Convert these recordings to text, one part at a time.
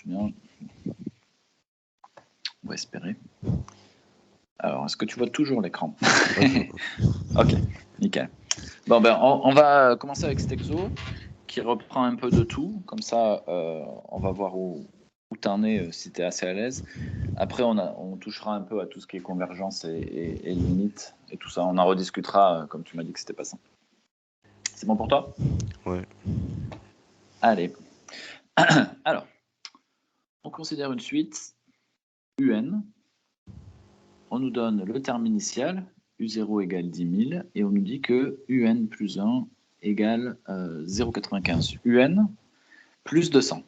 marche bien. On va espérer. Alors, est-ce que tu vois toujours l'écran? Ok, nickel. Bon, ben, on va commencer avec cet exo qui reprend un peu de tout. Comme ça, on va voir où tu en es, si tu es assez à l'aise. Après, on touchera un peu à tout ce qui est convergence et limite et tout ça. On en rediscutera, comme tu m'as dit que c'était pas simple. C'est bon pour toi? Ouais. Allez. Alors, on considère une suite UN. On nous donne le terme initial, U0 égale 10 000, et on nous dit que UN plus 1 égale 0,95. UN plus 200.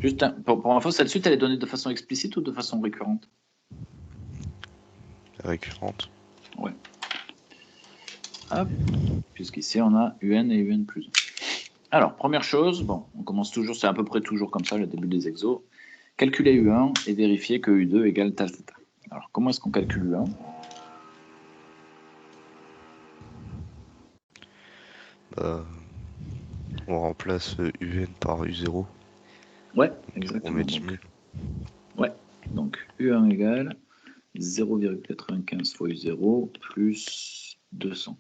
Juste pour info, cette suite, elle est donnée de façon explicite ou de façon récurrente? Récurrente. Ouais. Hop, puisqu'ici, on a UN et UN plus 1. Alors, première chose, bon, on commence toujours, c'est à peu près toujours comme ça, le début des exos. Calculer U1 et vérifier que U2 égale tal, tal, tal. Alors, comment est-ce qu'on calcule U1? On remplace UN par U0. Ouais, exactement. On met 10 000. Ouais, donc U1 égale 0,95 fois U0 plus 200.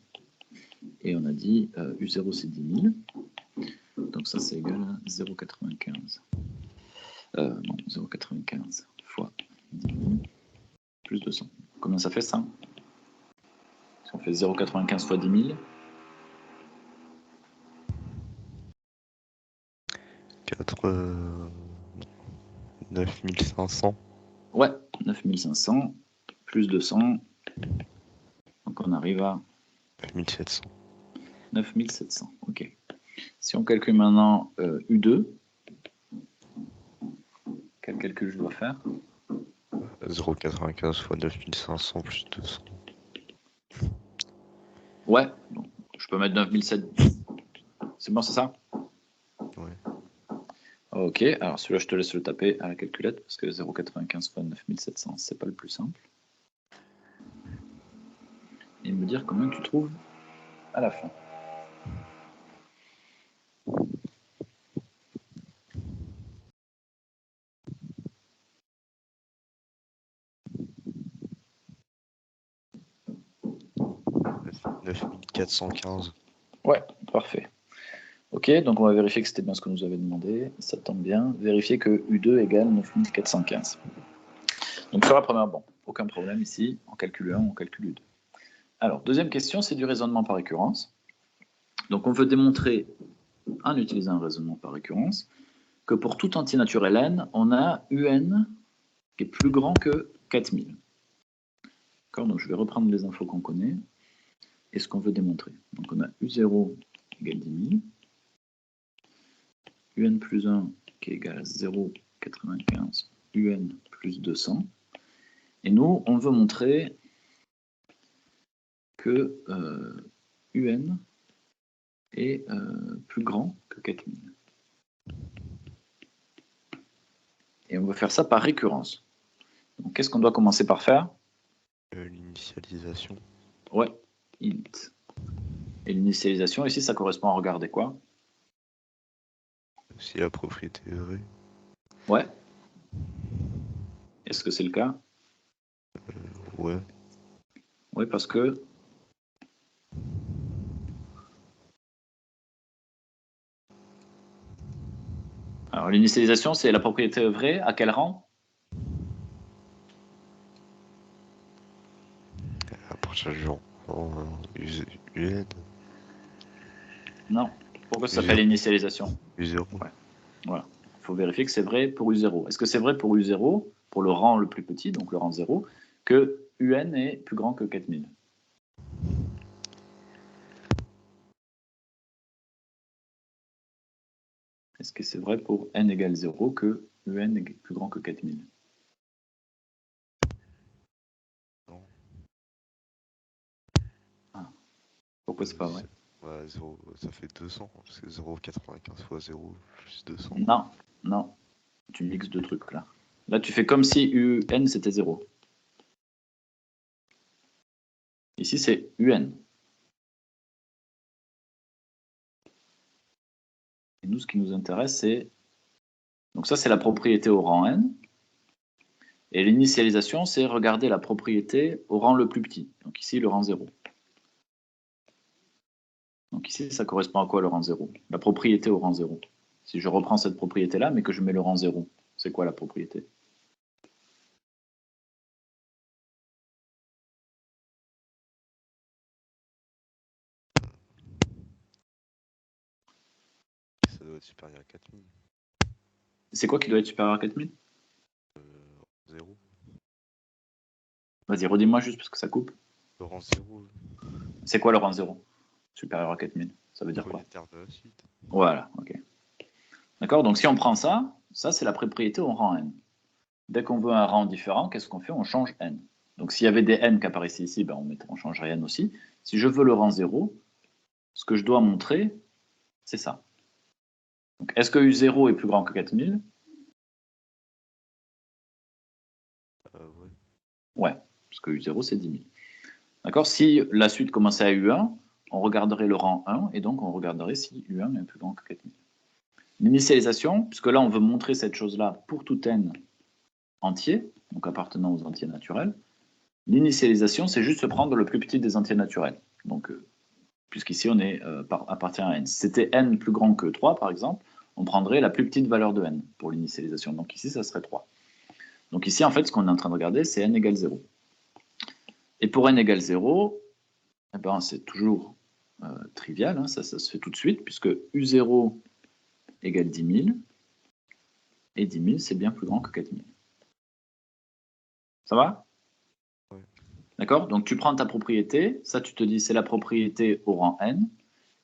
Et on a dit U0 c'est 10 000. Donc ça c'est égal à 0,95. Non, 0,95 fois 10 000 plus 200. Combien ça fait ça? Si on fait 0,95 fois 10 000. 9500. Ouais, 9500 plus 200. Donc on arrive à 9700. 9700. Ok. Si on calcule maintenant U2, quel calcul je dois faire? 0,95 fois 9500 plus 200. Ouais, donc je peux mettre 9700. C'est bon, c'est ça? Ouais. Ok, alors celui-là, je te laisse le taper à la calculette parce que 0,95 fois 9700, c'est pas le plus simple. Et me dire combien tu trouves à la fin. « 9415. Ouais, parfait. Ok, donc on va vérifier que c'était bien ce que nous avait demandé. Ça tombe bien. Vérifier que U2 égale 9415. Donc sur la première, bon, aucun problème ici. On calcule 1, on calcule U2. Alors, deuxième question, c'est du raisonnement par récurrence. Donc on veut démontrer, en utilisant un raisonnement par récurrence, que pour tout entier naturel n, on a UN qui est plus grand que 4000. D'accord, donc je vais reprendre les infos qu'on connaît et ce qu'on veut démontrer. Donc on a U0 égale 10 000, UN plus 1 qui est égal à 0,95, UN plus 200. Et nous, on veut montrer que UN est plus grand que 4000. Et on va faire ça par récurrence. Donc qu'est-ce qu'on doit commencer par faire? L'initialisation. Ouais, init. Et l'initialisation, ici, ça correspond à regarder quoi? Si la propriété est vraie. Ouais. Est-ce que c'est le cas? Ouais. Oui, parce que... Alors, l'initialisation, c'est la propriété vraie. À quel rang? À partir du rang UN. Non. Pourquoi ça U0. s'appelle initialisation? U0. Ouais. Voilà. Il faut vérifier que c'est vrai pour U0. Est-ce que c'est vrai pour U0, pour le rang le plus petit, donc le rang 0, que UN est plus grand que 4000? Est-ce que c'est vrai pour n égale 0 que UN est plus grand que 4000? Non. Ah. Pourquoi c'est pas vrai? Ouais, 0, ça fait 200, parce que 0,95 fois 0 plus 200. Non, non. Tu mixes deux trucs là. Là, tu fais comme si UN c'était 0. Ici, c'est UN. Et nous, ce qui nous intéresse, c'est Donc ça, c'est la propriété au rang n. Et l'initialisation, c'est regarder la propriété au rang le plus petit. Donc ici, le rang 0. Donc ici, ça correspond à quoi le rang 0? La propriété au rang 0. Si je reprends cette propriété-là, mais que je mets le rang 0, c'est quoi la propriété? Ça doit être supérieur à 4000. C'est quoi qui doit être supérieur à 4000? 0. Vas-y, redis-moi juste parce que ça coupe. Le rang 0. C'est quoi le rang 0? Supérieur à 4000. Ça veut dire quoi? Premier terme de la suite. Voilà, ok. D'accord, donc si on prend ça, ça c'est la propriété au rang n. Dès qu'on veut un rang différent, qu'est-ce qu'on fait? On change n. Donc s'il y avait des n qui apparaissaient ici, ben on changerait n aussi. Si je veux le rang 0, ce que je dois montrer, c'est ça. Donc est-ce que U0 est plus grand que 4000? Ouais. Ouais, parce que U0 c'est 10 000. D'accord? Si la suite commençait à U1, on regarderait le rang 1, et donc on regarderait si U1 est plus grand que 4000. L'initialisation, puisque là on veut montrer cette chose-là pour tout n entier, donc appartenant aux entiers naturels, l'initialisation c'est juste prendre le plus petit des entiers naturels. Donc, puisqu'ici on est appartient à n. Si c'était n plus grand que 3 par exemple, on prendrait la plus petite valeur de n pour l'initialisation. Donc ici ça serait 3. Donc ici en fait ce qu'on est en train de regarder c'est n égale 0. Et pour n égale 0, eh ben, c'est toujours trivial, hein, ça se fait tout de suite, puisque U0 égale 10 000, et 10 000 c'est bien plus grand que 4000. Ça va? Ouais. D'accord? Donc tu prends ta propriété, ça tu te dis c'est la propriété au rang n,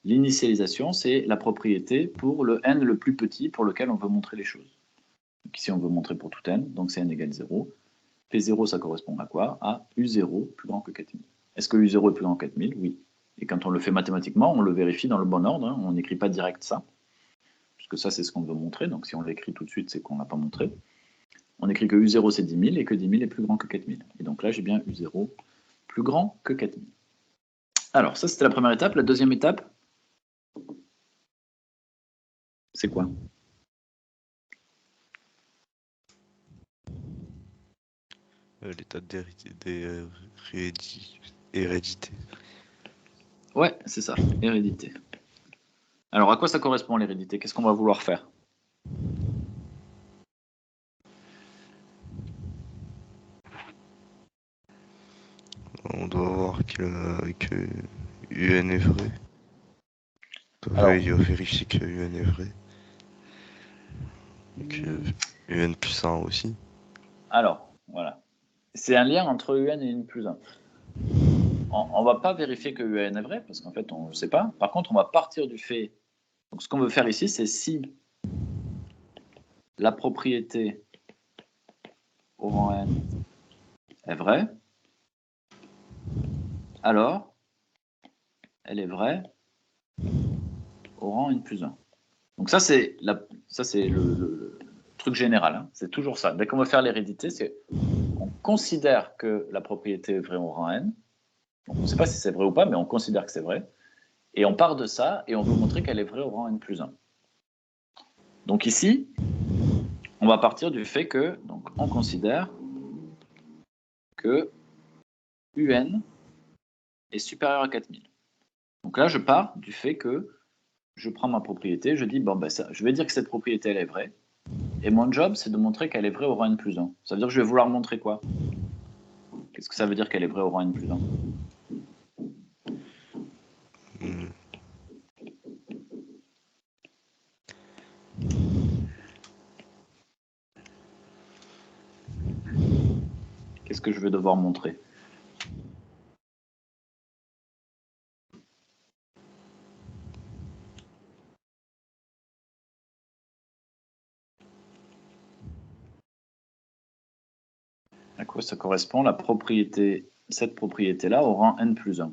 l'initialisation c'est la propriété pour le n le plus petit pour lequel on veut montrer les choses. Donc ici on veut montrer pour tout n, donc c'est n égale 0. P0 ça correspond à quoi? À U0 plus grand que 4000. Est-ce que U0 est plus grand que 4000? Oui. Et quand on le fait mathématiquement, on le vérifie dans le bon ordre, hein, on n'écrit pas direct ça, puisque ça c'est ce qu'on veut montrer, donc si on l'écrit tout de suite c'est qu'on ne l'a pas montré. On écrit que U0 c'est 10 000 et que 10 000 est plus grand que 4000. Et donc là j'ai bien U0 plus grand que 4000. Alors ça c'était la première étape. La deuxième étape, c'est quoi? L'étape d'hérédité. Ouais, c'est ça, hérédité. Alors à quoi ça correspond l'hérédité? Qu'est-ce qu'on va vouloir faire? On doit voir que UN est vrai. On Alors, doit vérifier que UN est vrai. Et que UN plus 1 aussi. alors, voilà. C'est un lien entre UN et n plus 1. On ne va pas vérifier que UN est vrai, parce qu'en fait, on ne le sait pas. Par contre, on va partir du fait... Donc, ce qu'on veut faire ici, c'est si la propriété au rang n est vraie, alors elle est vraie au rang n plus 1. Donc ça, c'est le truc général. Hein. C'est toujours ça. Dès qu'on veut faire l'hérédité, c'est on considère que la propriété est vraie au rang n. Donc, on ne sait pas si c'est vrai ou pas, mais on considère que c'est vrai. Et on part de ça et on veut montrer qu'elle est vraie au rang n plus 1. Donc ici, on va partir du fait que, donc on considère que UN est supérieur à 4000. Donc là, je pars du fait que je prends ma propriété, je dis, bon, ben ça, je vais dire que cette propriété, elle est vraie. Et mon job, c'est de montrer qu'elle est vraie au rang n plus 1. Ça veut dire que je vais vouloir montrer quoi? Qu'est-ce que ça veut dire qu'elle est vraie au rang n plus 1? Qu'est-ce que je vais devoir montrer? À quoi ça correspond la propriété, cette propriété-là au rang n plus 1?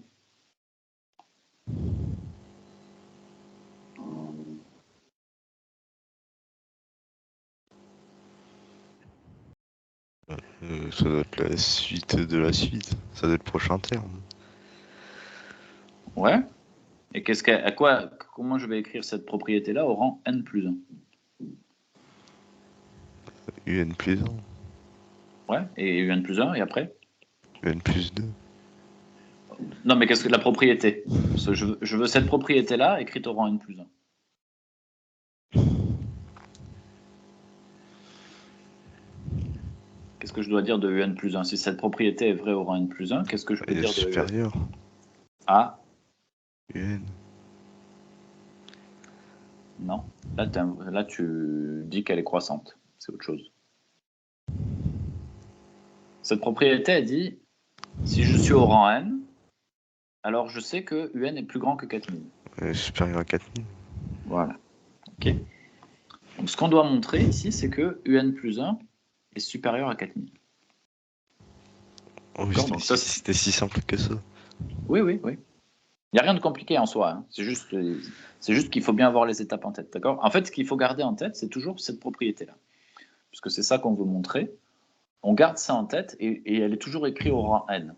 Ça doit être la suite de la suite. Ça doit être le prochain terme. Ouais. Et comment je vais écrire cette propriété-là au rang n plus 1? UN plus 1. Ouais, et UN plus 1, et après? UN plus 2. Non, mais qu'est-ce que la propriété? Parce que je veux cette propriété-là écrite au rang N plus 1. Qu'est-ce que je dois dire de UN plus 1? Si cette propriété est vraie au rang N plus 1, qu'est-ce que je peux Elle est dire de supérieure. Ah, UN. non. Là, tu dis qu'elle est croissante. C'est autre chose. Cette propriété, elle dit, si je suis au rang N, alors je sais que UN est plus grand que 4000. Elle est supérieure à 4000. Voilà. OK. Donc, ce qu'on doit montrer ici, c'est que UN plus 1 est supérieur à 4000. Oh, D'accord, donc ça, c'était si simple que ça. Oui, oui, oui. Il n'y a rien de compliqué en soi. Hein. C'est juste qu'il faut bien avoir les étapes en tête. D'accord. En fait, ce qu'il faut garder en tête, c'est toujours cette propriété-là. Parce que c'est ça qu'on veut montrer. On garde ça en tête et elle est toujours écrite au rang N.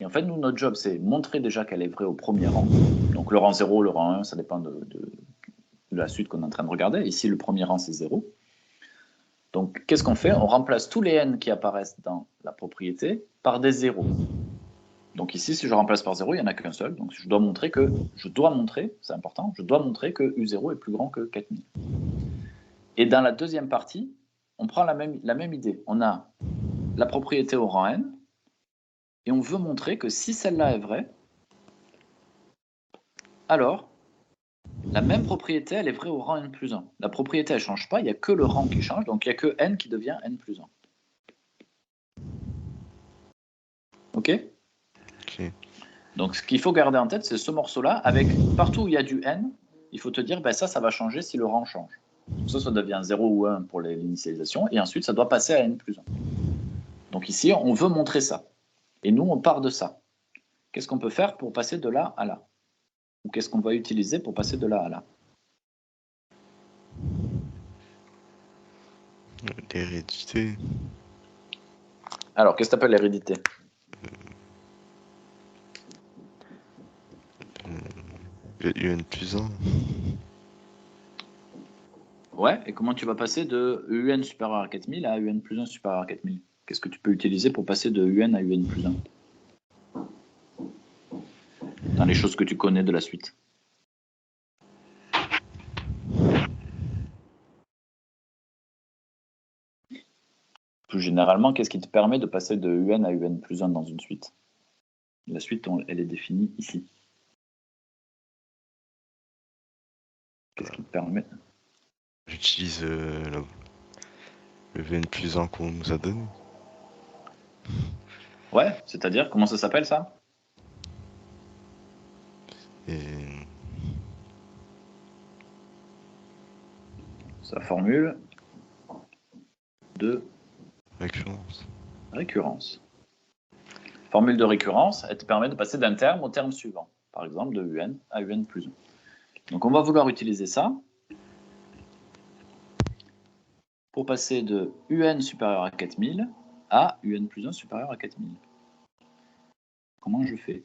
Et en fait, nous, notre job, c'est montrer déjà qu'elle est vraie au premier rang. Donc le rang 0, le rang 1, ça dépend de la suite qu'on est en train de regarder. Ici, le premier rang, c'est 0. Donc, qu'est-ce qu'on fait? On remplace tous les N qui apparaissent dans la propriété par des zéros. Donc ici, si je remplace par 0, il n'y en a qu'un seul. Donc je dois montrer, c'est important, je dois montrer que U0 est plus grand que 4000. Et dans la deuxième partie, on prend la même idée. On a la propriété au rang N, et on veut montrer que si celle-là est vraie, alors la même propriété, elle est vraie au rang N plus 1. La propriété, elle ne change pas, il n'y a que le rang qui change, donc il n'y a que N qui devient N plus 1. OK? Ok. Donc, ce qu'il faut garder en tête, c'est ce morceau-là, avec partout où il y a du N, il faut te dire, ben ça va changer si le rang change. Donc ça devient 0 ou 1 pour l'initialisation, et ensuite, ça doit passer à N plus 1. Donc ici, on veut montrer ça. Et nous, on part de ça. Qu'est-ce qu'on peut faire pour passer de là à là? Ou qu'est-ce qu'on va utiliser pour passer de là à là? L'hérédité. Alors, qu'est-ce que tu appelles l'hérédité? UN plus 1. Ouais, et comment tu vas passer de UN supérieur à 4000 à UN plus 1 supérieur à 4000? Qu'est-ce que tu peux utiliser pour passer de UN à UN plus 1? Dans les choses que tu connais de la suite. Plus généralement, qu'est-ce qui te permet de passer de UN à UN plus 1 dans une suite? La suite, elle est définie ici. Qu'est-ce qui te permet? J'utilise le VN plus 1 qu'on nous a donné. Ouais, c'est-à-dire, comment ça s'appelle ça? Et Sa formule de récurrence. Formule de récurrence, elle te permet de passer d'un terme au terme suivant. Par exemple, de UN à UN plus 1. Donc on va vouloir utiliser ça pour passer de UN supérieur à 4000 à UN plus 1 supérieur à 4000. Comment je fais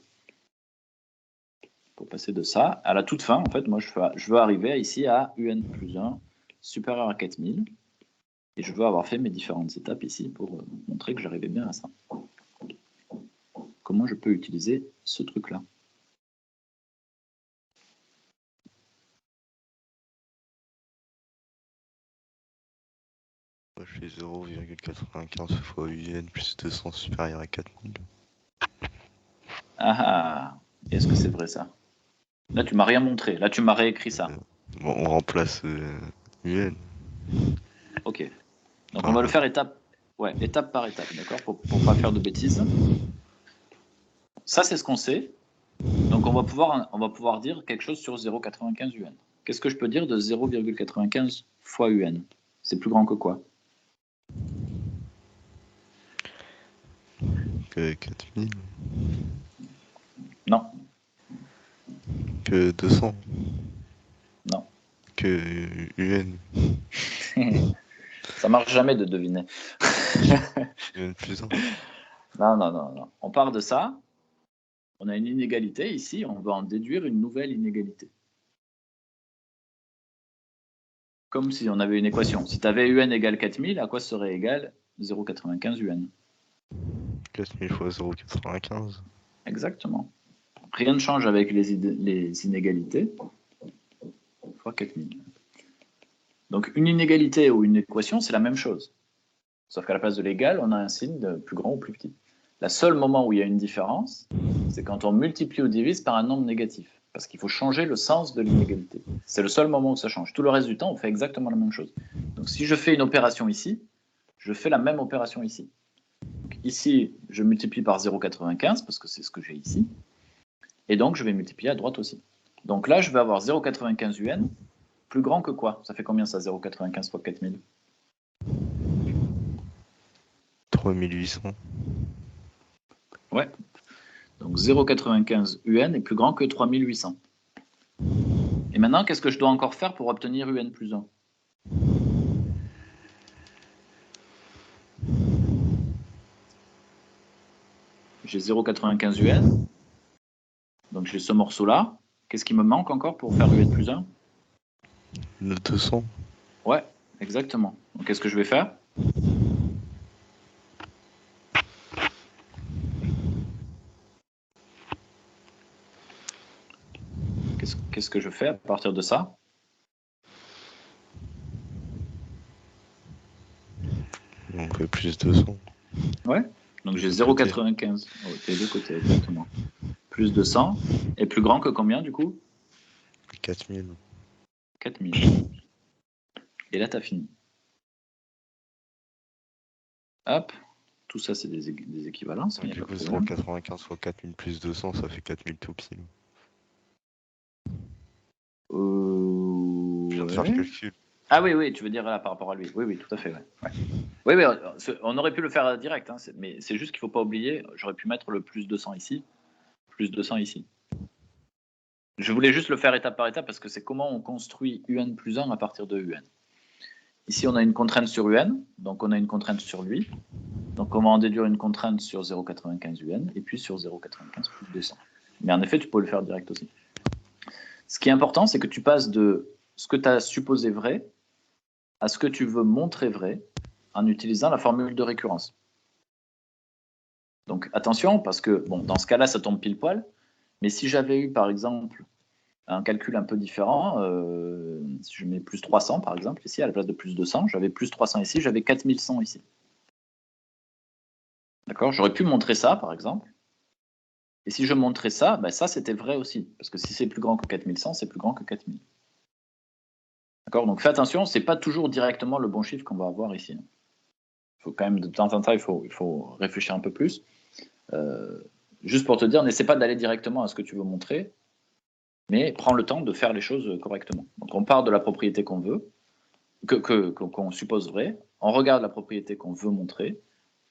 pour passer de ça à la toute fin? En fait, moi, je veux arriver ici à UN plus 1 supérieur à 4000. Et je veux avoir fait mes différentes étapes ici pour montrer que j'arrivais bien à ça. Comment je peux utiliser ce truc-là? je fais 0,95 fois UN plus 200 supérieur à 4000. Ah, est-ce que c'est vrai ça? Là, tu m'as rien montré. Là, tu m'as réécrit ça. Bon, on remplace UN. Ok. Donc, on va le faire étape par étape, d'accord? Pour pas faire de bêtises. Ça, c'est ce qu'on sait. Donc, on va pouvoir dire quelque chose sur 0,95 UN. Qu'est-ce que je peux dire de 0,95 fois UN? C'est plus grand que quoi? Que 4000. Non. Que 200. Non. Que UN. Ça marche jamais de deviner. UN plus 1. Non. On part de ça. On a une inégalité ici. On va en déduire une nouvelle inégalité. comme si on avait une équation. Si tu avais UN égale 4000, à quoi serait égal 0,95 UN? 4000 fois 0,95. Exactement. Rien ne change avec les inégalités. Fois 4000. Donc une inégalité ou une équation, c'est la même chose. Sauf qu'à la place de l'égal, on a un signe de plus grand ou plus petit. Le seul moment où il y a une différence, c'est quand on multiplie ou divise par un nombre négatif. Parce qu'il faut changer le sens de l'inégalité. C'est le seul moment où ça change. Tout le reste du temps, on fait exactement la même chose. Donc si je fais une opération ici, je fais la même opération ici. Donc, ici, je multiplie par 0,95 parce que c'est ce que j'ai ici. Et donc, je vais multiplier à droite aussi. Donc là, je vais avoir 0,95 UN, plus grand que quoi? Ça fait combien ça, 0,95 fois 4000? 3800. Ouais. Donc 0,95 UN est plus grand que 3800. Et maintenant, qu'est-ce que je dois encore faire pour obtenir UN plus 1? J'ai 0,95 UN. Donc j'ai ce morceau-là. Qu'est-ce qui me manque encore pour faire UN plus 1? Le 200. Ouais, exactement. Donc qu'est-ce que je vais faire? Qu'est-ce que je fais à partir de ça? On fait plus 200. Ouais. Donc j'ai 0,95 des deux côtés, exactement. Plus 200 est plus grand que combien du coup? 4000. 4000. Et là, tu as fini. Hop. Tout ça, c'est des équivalences. Du coup, 0,95 fois 4000 plus 200, ça fait 4000 tout pile. Je viens de faire le calcul. Ah oui, tu veux dire là par rapport à lui. Oui, tout à fait. Ouais. Oui, on aurait pu le faire direct, hein, mais c'est juste qu'il ne faut pas oublier, j'aurais pu mettre le plus 200 ici, plus 200 ici. Je voulais juste le faire étape par étape parce que c'est comment on construit UN plus 1 à partir de UN. Ici, on a une contrainte sur UN, donc on a une contrainte sur lui. Donc on va en déduire une contrainte sur 0,95 UN et puis sur 0,95 plus 200. Mais en effet, tu peux le faire direct aussi. Ce qui est important, c'est que tu passes de ce que tu as supposé vrai à ce que tu veux montrer vrai en utilisant la formule de récurrence. Donc attention, parce que bon, dans ce cas-là, ça tombe pile poil. Mais si j'avais eu, par exemple, un calcul un peu différent, si je mets plus 300, par exemple, ici, à la place de plus 200, j'avais plus 300 ici, j'avais 4100 ici. D'accord? J'aurais pu montrer ça, par exemple. Et si je montrais ça, ben ça, c'était vrai aussi. Parce que si c'est plus grand que 4100, c'est plus grand que 4000. D'accord? Donc fais attention, ce n'est pas toujours directement le bon chiffre qu'on va avoir ici. Il faut quand même, de temps en temps, il faut réfléchir un peu plus. Juste pour te dire, n'essaie pas d'aller directement à ce que tu veux montrer, mais prends le temps de faire les choses correctement. Donc on part de la propriété qu'on veut, qu'on suppose vraie, on regarde la propriété qu'on veut montrer,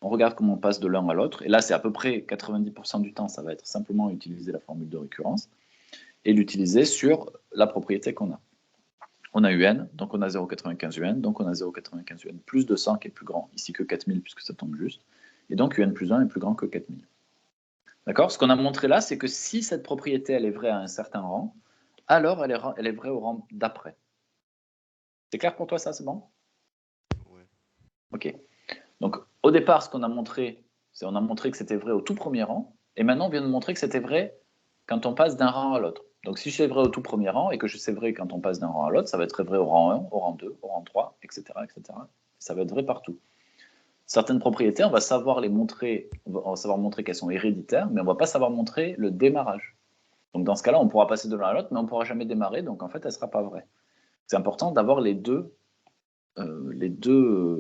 on regarde comment on passe de l'un à l'autre, et là c'est à peu près 90% du temps, ça va être simplement utiliser la formule de récurrence, et l'utiliser sur la propriété qu'on a. On a UN, donc on a 0,95 UN, donc on a 0,95 UN plus 200 qui est plus grand ici que 4000 puisque ça tombe juste, et donc UN plus 1 est plus grand que 4000. D'accord? Ce qu'on a montré là, c'est que si cette propriété elle est vraie à un certain rang, alors elle est vraie au rang d'après. C'est clair pour toi ça, c'est bon? Ouais. Ok. Donc au départ, ce qu'on a montré, c'est on a montré que c'était vrai au tout premier rang, et maintenant on vient de montrer que c'était vrai quand on passe d'un rang à l'autre. Donc si c'est vrai au tout premier rang et que c'est vrai quand on passe d'un rang à l'autre, ça va être vrai au rang 1, au rang 2, au rang 3, etc. Ça va être vrai partout. Certaines propriétés, on va savoir les montrer, on va savoir montrer qu'elles sont héréditaires, mais on ne va pas savoir montrer le démarrage. Donc dans ce cas-là, on pourra passer de l'un à l'autre, mais on ne pourra jamais démarrer, donc en fait, elle ne sera pas vraie. C'est important d'avoir les deux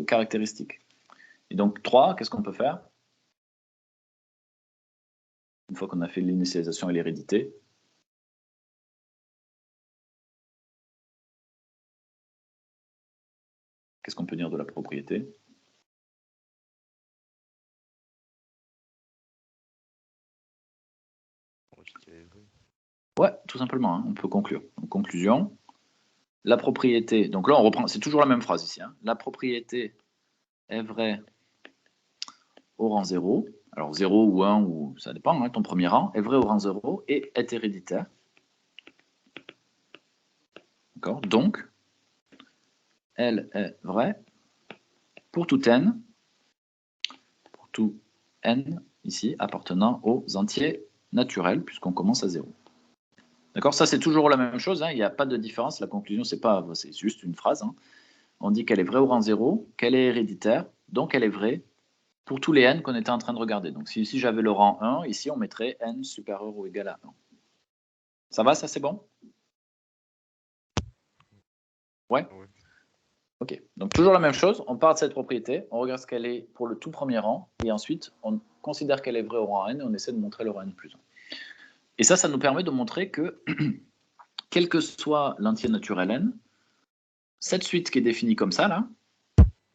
caractéristiques. Et donc 3, qu'est-ce qu'on peut faire? Une fois qu'on a fait l'initialisation et l'hérédité, qu'est-ce qu'on peut dire de la propriété? Ouais, tout simplement, hein, on peut conclure. En conclusion, la propriété, donc là on reprend, c'est toujours la même phrase ici, hein, la propriété est vraie au rang 0, alors 0 ou 1, ou ça dépend, hein, ton premier rang, est vrai au rang 0 et est héréditaire. D'accord? Donc, elle est vraie pour tout n, ici, appartenant aux entiers naturels, puisqu'on commence à 0. D'accord? Ça, c'est toujours la même chose, hein, il n'y a pas de différence. La conclusion, c'est juste une phrase. Hein. On dit qu'elle est vraie au rang 0, qu'elle est héréditaire, donc elle est vraie pour tous les n qu'on était en train de regarder. Donc, si ici j'avais le rang 1, ici on mettrait n supérieur ou égal à 1. Ça va, ça c'est bon? Ouais? Ok, donc toujours la même chose, on part de cette propriété, on regarde ce qu'elle est pour le tout premier rang, et ensuite on considère qu'elle est vraie au rang n, et on essaie de montrer le rang n plus 1. Et ça nous permet de montrer que, quel que soit l'entier naturel n, cette suite qui est définie comme ça, là,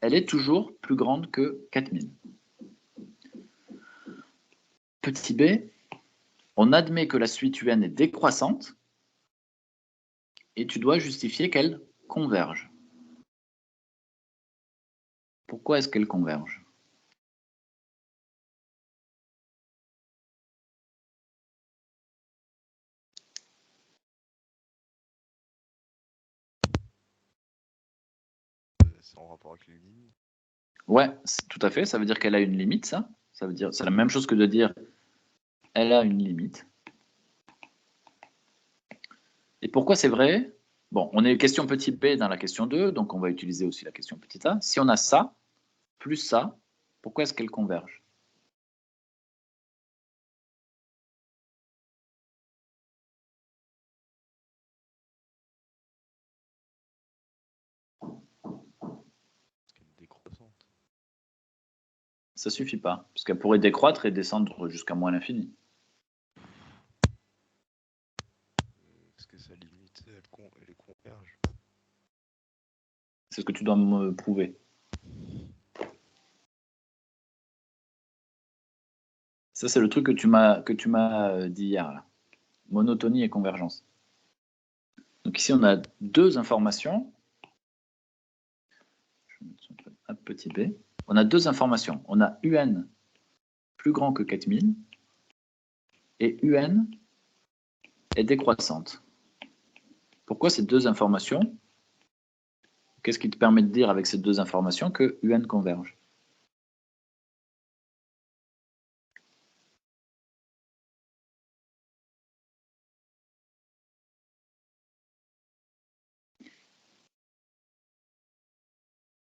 elle est toujours plus grande que 4000. Petit b, on admet que la suite un est décroissante, et tu dois justifier qu'elle converge. Pourquoi est-ce qu'elle converge? C'est en rapport avec les limites. Ouais, tout à fait, ça veut dire qu'elle a une limite, ça. Ça veut dire, c'est la même chose que de dire elle a une limite. Et pourquoi c'est vrai? Bon, on est question petit b dans la question 2, donc on va utiliser aussi la question petit a. Si on a ça, plus ça, pourquoi est-ce qu'elle converge? Parce qu'elle est décroissante. Ça suffit pas, parce qu'elle pourrait décroître et descendre jusqu'à moins l'infini. Parce que sa limite, elle converge. C'est ce que tu dois me prouver. Ça, c'est le truc que tu m'as dit hier, là. Monotonie et convergence. Donc ici, on a deux informations. Je vais mettre un petit b. On a deux informations. On a un plus grand que 4000 et un est décroissante. Pourquoi ces deux informations? Qu'est-ce qui te permet de dire avec ces deux informations que un converge?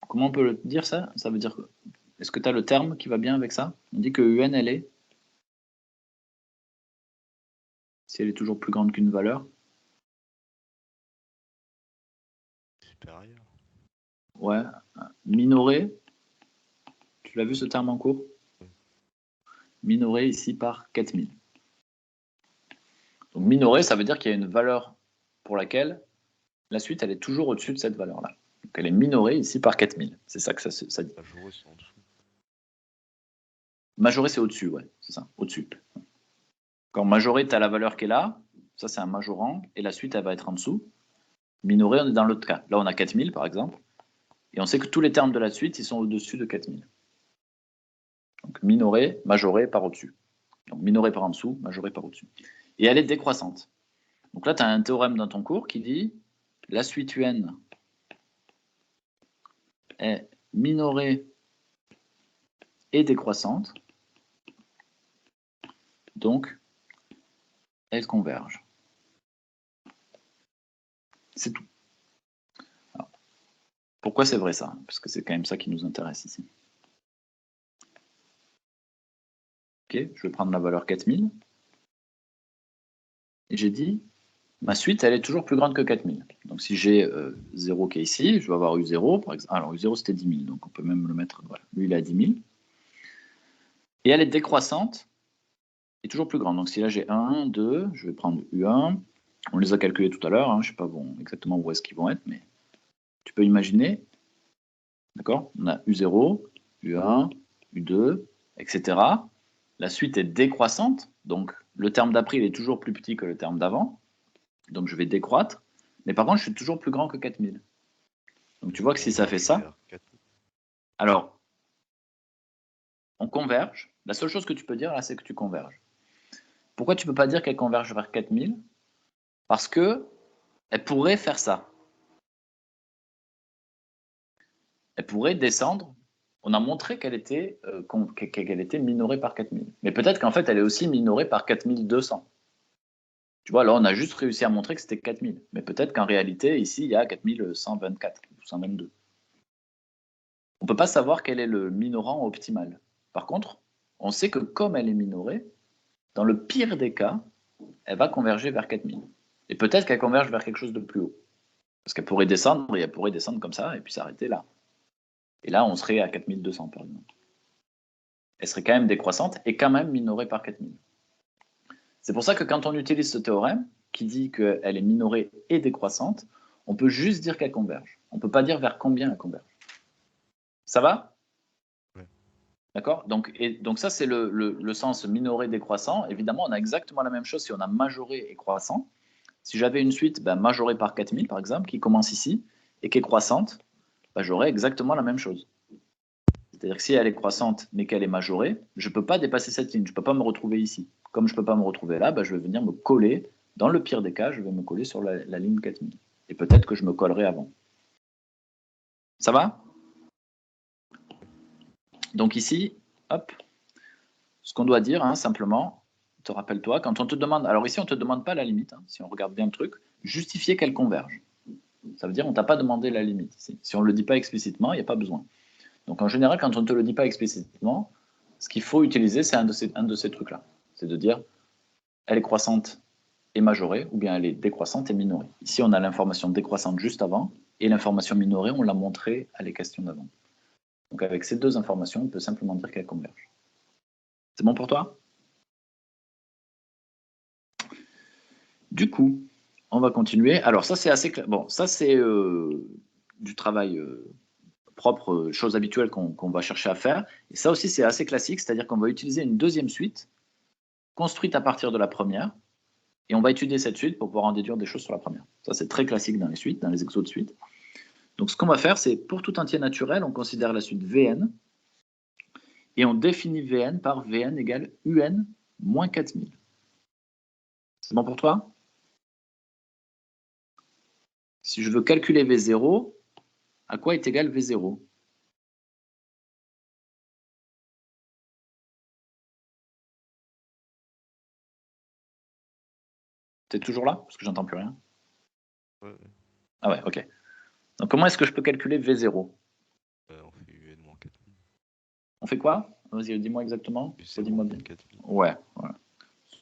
Comment on peut le dire ça? Ça veut dire, est-ce que tu as le terme qui va bien avec ça? On dit que un, elle est, si elle est toujours plus grande qu'une valeur. Supérieur. Ouais. Minoré. Tu l'as vu ce terme en cours? Minoré ici par 4000. Donc minoré, ça veut dire qu'il y a une valeur pour laquelle la suite, elle est toujours au-dessus de cette valeur-là. Donc elle est minorée ici par 4000. C'est ça que ça dit. Majoré, c'est en dessous. Majoré, c'est au-dessus, ouais, c'est ça, au-dessus. Quand majoré, tu as la valeur qui est là, ça c'est un majorant, et la suite, elle va être en dessous. Minoré, on est dans l'autre cas. Là, on a 4000 par exemple, et on sait que tous les termes de la suite, ils sont au-dessus de 4000. Donc minoré, majoré par au-dessus. Donc minoré par en dessous, majoré par au-dessus. Et elle est décroissante. Donc là, tu as un théorème dans ton cours qui dit la suite un est minorée et décroissante, donc elles convergent. C'est tout. Alors, pourquoi c'est vrai ça? Parce que c'est quand même ça qui nous intéresse ici. Ok, je vais prendre la valeur 4000. Et j'ai dit, ma suite, elle est toujours plus grande que 4000. Donc si j'ai 0 qui est ici, je vais avoir U0, par exemple. Alors U0, c'était 10 000, donc on peut même le mettre, voilà. Lui, il est à 10 000. Et elle est décroissante et toujours plus grande. Donc si là j'ai 1, 2, je vais prendre U1. On les a calculés tout à l'heure, hein, je ne sais pas exactement où est-ce qu'ils vont être, mais tu peux imaginer, d'accord? On a U0, U1, U2, etc. La suite est décroissante, donc le terme d'après il est toujours plus petit que le terme d'avant, donc je vais décroître, mais par contre je suis toujours plus grand que 4000. Donc tu vois que si ça fait ça, alors on converge. La seule chose que tu peux dire là, c'est que tu converges. Pourquoi tu ne peux pas dire qu'elle converge vers 4000? Parce que elle pourrait faire ça. elle pourrait descendre. On a montré qu'elle était minorée par 4000. Mais peut-être qu'en fait, elle est aussi minorée par 4200. Tu vois, là, on a juste réussi à montrer que c'était 4000. Mais peut-être qu'en réalité, ici, il y a 4124 ou 122. On ne peut pas savoir quel est le minorant optimal. Par contre, on sait que comme elle est minorée, dans le pire des cas, elle va converger vers 4000. Et peut-être qu'elle converge vers quelque chose de plus haut. Parce qu'elle pourrait descendre, et elle pourrait descendre comme ça, et puis s'arrêter là. Et là, on serait à 4200, par exemple. Elle serait quand même décroissante et quand même minorée par 4000. C'est pour ça que quand on utilise ce théorème, qui dit qu'elle est minorée et décroissante, on peut juste dire qu'elle converge. On ne peut pas dire vers combien elle converge. Ça va? Ouais. D'accord? Donc ça, c'est le sens minoré décroissant. Évidemment, on a exactement la même chose si on a majoré et croissant. Si j'avais une suite majorée par 4000, par exemple, qui commence ici, et qui est croissante, j'aurais exactement la même chose. C'est-à-dire que si elle est croissante, mais qu'elle est majorée, je ne peux pas dépasser cette ligne, je ne peux pas me retrouver ici. Comme je ne peux pas me retrouver là, je vais venir me coller, dans le pire des cas, je vais me coller sur la ligne 4000. Et peut-être que je me collerai avant. Ça va? Donc ici, hop, ce qu'on doit dire, simplement, te rappelle-toi, quand on te demande, alors ici on ne te demande pas la limite, si on regarde bien le truc, justifier qu'elle converge. Ça veut dire qu'on ne t'a pas demandé la limite ici. Si on ne le dit pas explicitement, il n'y a pas besoin. Donc en général, quand on ne te le dit pas explicitement, ce qu'il faut utiliser, c'est un de ces trucs-là. C'est de dire, elle est croissante et majorée, ou bien elle est décroissante et minorée. Ici, on a l'information décroissante juste avant, et l'information minorée, on l'a montré à les questions d'avant. Donc avec ces deux informations, on peut simplement dire qu'elles convergent. C'est bon pour toi? Du coup, on va continuer. Alors ça, c'est assez clair. Bon, ça, c'est du travail propre, chose habituelle qu'on va chercher à faire. Et ça aussi, c'est assez classique, c'est-à-dire qu'on va utiliser une deuxième suite construite à partir de la première, et on va étudier cette suite pour pouvoir en déduire des choses sur la première. Ça, c'est très classique dans les suites, dans les exos de suite. Donc, ce qu'on va faire, c'est pour tout entier naturel, on considère la suite Vn, et on définit Vn par Vn égale Un moins 4000. C'est bon pour toi? Si je veux calculer V0, à quoi est égal V0? T'es toujours là? Parce que j'entends plus rien. Ouais. Ah ouais, ok. Donc, comment est-ce que je peux calculer V0? On fait UN-4000. On fait quoi? Vas-y, dis-moi exactement. Dis-moi bien. 4000. Ouais.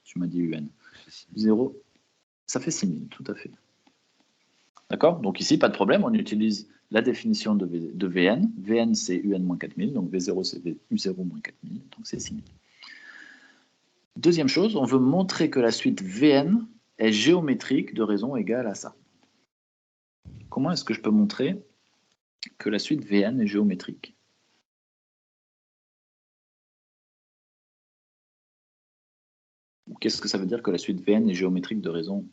Tu m'as dit UN. 0, ça fait 6000, tout à fait. D'accord? Donc ici, pas de problème, on utilise la définition de Vn. Vn, c'est Un-4000, donc V0, c'est U0-4000, donc c'est 6000. Deuxième chose, on veut montrer que la suite Vn est géométrique de raison égale à ça. Comment est-ce que je peux montrer que la suite Vn est géométrique? Qu'est-ce que ça veut dire que la suite Vn est géométrique de raison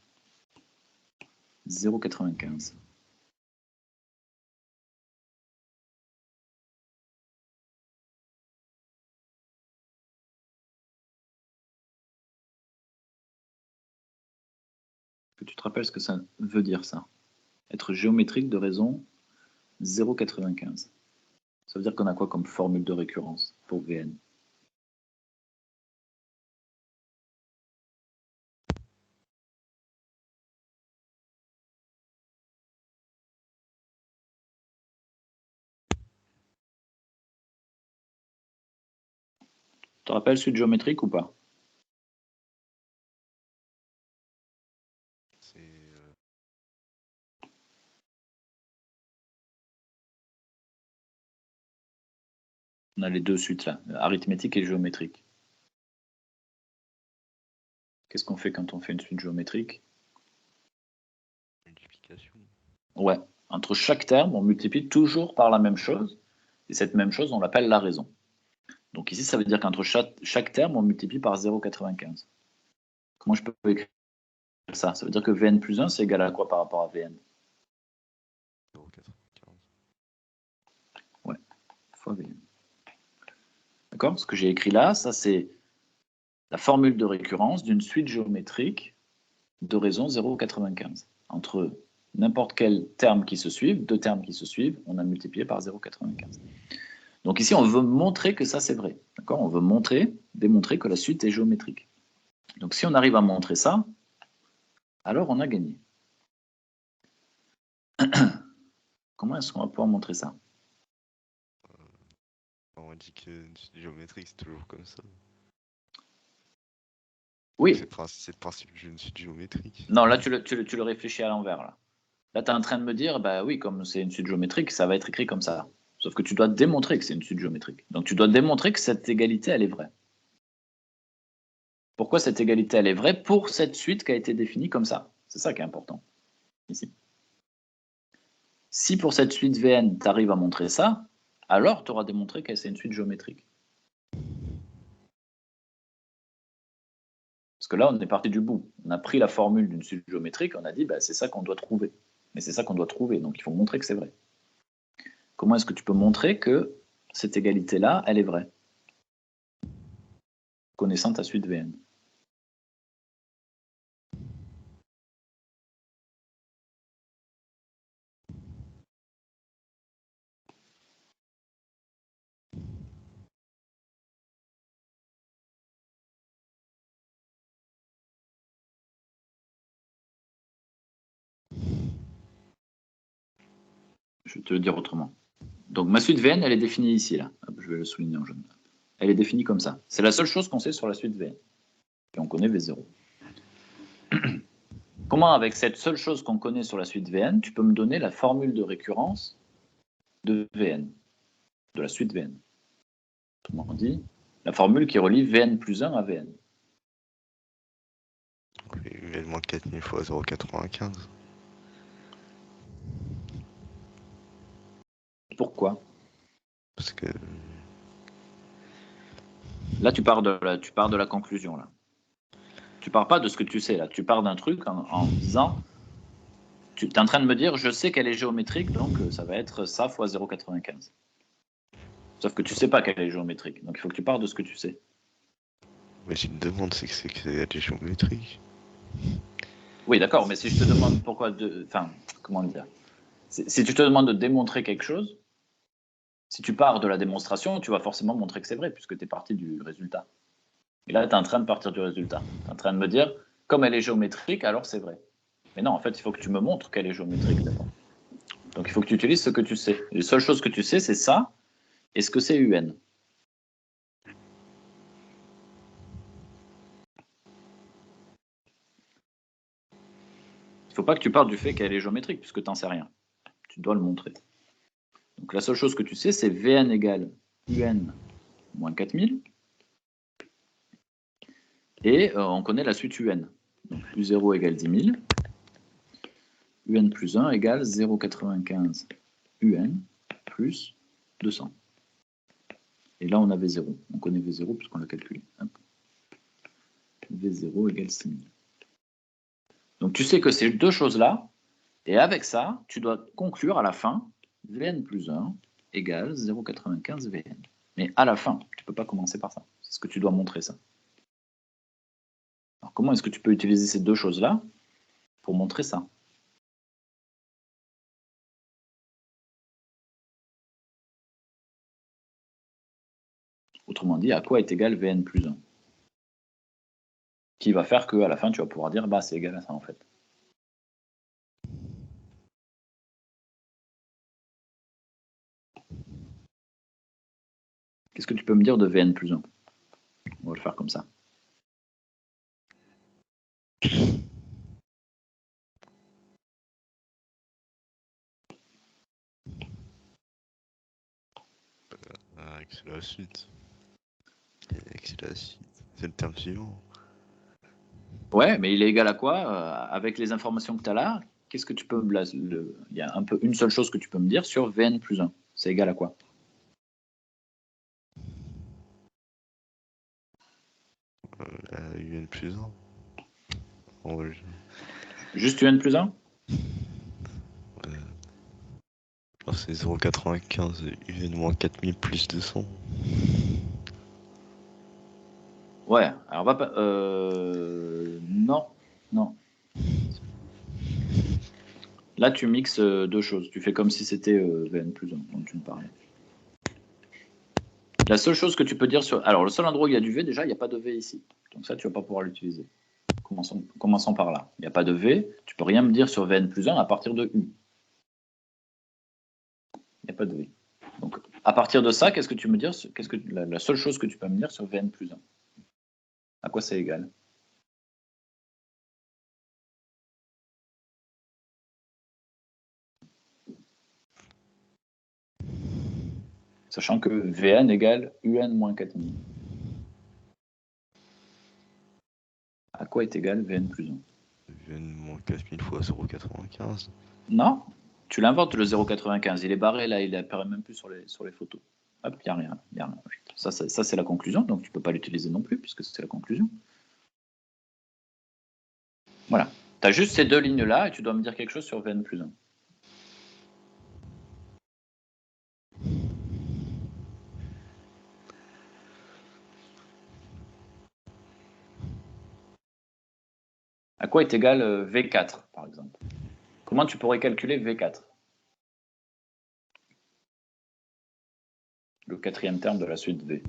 0,95? Est-ce que tu te rappelles ce que ça veut dire, ça? Être géométrique de raison 0,95. Ça veut dire qu'on a quoi comme formule de récurrence pour Vn? Tu te rappelles suite géométrique ou pas? On a les deux suites là, arithmétique et géométrique. Qu'est-ce qu'on fait quand on fait une suite géométrique? Multiplication. Ouais, entre chaque terme, on multiplie toujours par la même chose, et cette même chose, on l'appelle la raison. Donc ici, ça veut dire qu'entre chaque terme, on multiplie par 0,95. Comment je peux écrire ça? Ça veut dire que Vn plus 1, c'est égal à quoi par rapport à Vn? 0,95. Ouais, fois Vn. D'accord? Ce que j'ai écrit là, ça c'est la formule de récurrence d'une suite géométrique de raison 0,95 entre n'importe quel terme qui se suive, deux termes qui se suivent, on a multiplié par 0,95. Donc ici, on veut montrer que ça, c'est vrai. D'accord? On veut démontrer que la suite est géométrique. Donc si on arrive à montrer ça, alors on a gagné. Comment est-ce qu'on va pouvoir montrer ça? On dit que c'est géométrique, c'est toujours comme ça. Oui. C'est le principe d'une suite géométrique. Non, là, tu le réfléchis à l'envers. Là, tu es en train de me dire, bah oui, comme c'est une suite géométrique, ça va être écrit comme ça. Sauf que tu dois démontrer que c'est une suite géométrique. Donc tu dois démontrer que cette égalité, elle est vraie. Pourquoi cette égalité, elle est vraie? Pour cette suite qui a été définie comme ça. C'est ça qui est important, ici. Si pour cette suite Vn, tu arrives à montrer ça, alors tu auras démontré que c'est une suite géométrique. Parce que là, on est parti du bout. On a pris la formule d'une suite géométrique, on a dit, bah, c'est ça qu'on doit trouver. Mais c'est ça qu'on doit trouver, donc il faut montrer que c'est vrai. Comment est-ce que tu peux montrer que cette égalité-là, elle est vraie? Connaissant ta suite Vn. Je vais te le dire autrement. Donc ma suite Vn, elle est définie ici, là. Je vais le souligner en jaune. Elle est définie comme ça. C'est la seule chose qu'on sait sur la suite Vn. Et on connaît V0. Comment, avec cette seule chose qu'on connaît sur la suite Vn, tu peux me donner la formule de récurrence de Vn, de la suite Vn? Autrement dit, la formule qui relie Vn plus 1 à Vn. Vn moins 4000 fois 0,95. Pourquoi? Parce que... Là, tu pars de la conclusion. Là. Tu pars pas de ce que tu sais. Là. Tu pars d'un truc en disant, tu es en train de me dire, je sais qu'elle est géométrique, donc ça va être ça fois 0,95. Sauf que tu sais pas qu'elle est géométrique. Donc il faut que tu pars de ce que tu sais. Mais si tu me demandes, c'est que c'est géométrique. Oui, d'accord, mais si je te demande pourquoi... Enfin, comment dire? Si tu te demandes de démontrer quelque chose, si tu pars de la démonstration, tu vas forcément montrer que c'est vrai, puisque tu es parti du résultat. Et là, tu es en train de partir du résultat. Tu es en train de me dire, comme elle est géométrique, alors c'est vrai. Mais non, en fait, il faut que tu me montres qu'elle est géométrique d'abord. Donc il faut que tu utilises ce que tu sais. Les seules choses que tu sais, c'est ça, et ce que c'est UN. Il ne faut pas que tu partes du fait qu'elle est géométrique, puisque tu n'en sais rien. Tu dois le montrer. Donc la seule chose que tu sais, c'est Vn égale UN moins 4000. Et on connaît la suite UN. Donc U0 égale 10 000. UN plus 1 égale 0,95 UN plus 200. Et là, on a V0. On connaît V0 puisqu'on l'a calculé. Hop. V0 égale 6 000. Donc tu sais que ces deux choses-là, et avec ça, tu dois conclure à la fin, Vn plus 1 égale 0,95 Vn. Mais à la fin, tu ne peux pas commencer par ça. C'est ce que tu dois montrer, ça. Alors comment est-ce que tu peux utiliser ces deux choses-là pour montrer ça? Autrement dit, à quoi est égal Vn plus 1? Qui va faire qu'à la fin, tu vas pouvoir dire, bah c'est égal à ça en fait. Qu'est-ce que tu peux me dire de Vn plus 1? On va le faire comme ça. C'est la suite. C'est la suite. C'est le terme suivant. Ouais, mais il est égal à quoi? Avec les informations que tu as là, qu'est-ce que tu peux il y a une seule chose que tu peux me dire sur Vn plus 1. C'est égal à quoi? UN plus 1. Ouais, Juste Un plus 1? c'est 0,95 UN moins 4000 plus 200. Ouais, alors va pas. Non, non. Là, tu mixes deux choses. Tu fais comme si c'était Vn plus 1 dont tu me parlais. La seule chose que tu peux dire sur... Alors, le seul endroit où il y a du V, déjà, il n'y a pas de V ici. Donc ça, tu ne vas pas pouvoir l'utiliser. Commençons par là. Il n'y a pas de V. Tu ne peux rien me dire sur Vn plus 1 à partir de U. Il n'y a pas de V. Donc, à partir de ça, qu'est-ce que tu me dire la seule chose que tu peux me dire sur Vn plus 1? À quoi c'est égal? Sachant que Vn égale Un moins 4000. À quoi est égal Vn plus 1? Vn moins 4000 fois 0,95. Non, tu l'inventes le 0,95. Il est barré là, il apparaît même plus sur les photos. Hop, il n'y a rien. Y a rien. Ça c'est la conclusion, donc tu ne peux pas l'utiliser non plus, puisque c'est la conclusion. Voilà. Tu as juste ces deux lignes-là, et tu dois me dire quelque chose sur Vn plus 1. À quoi est égal V4, par exemple? Comment tu pourrais calculer V4? Le quatrième terme de la suite V.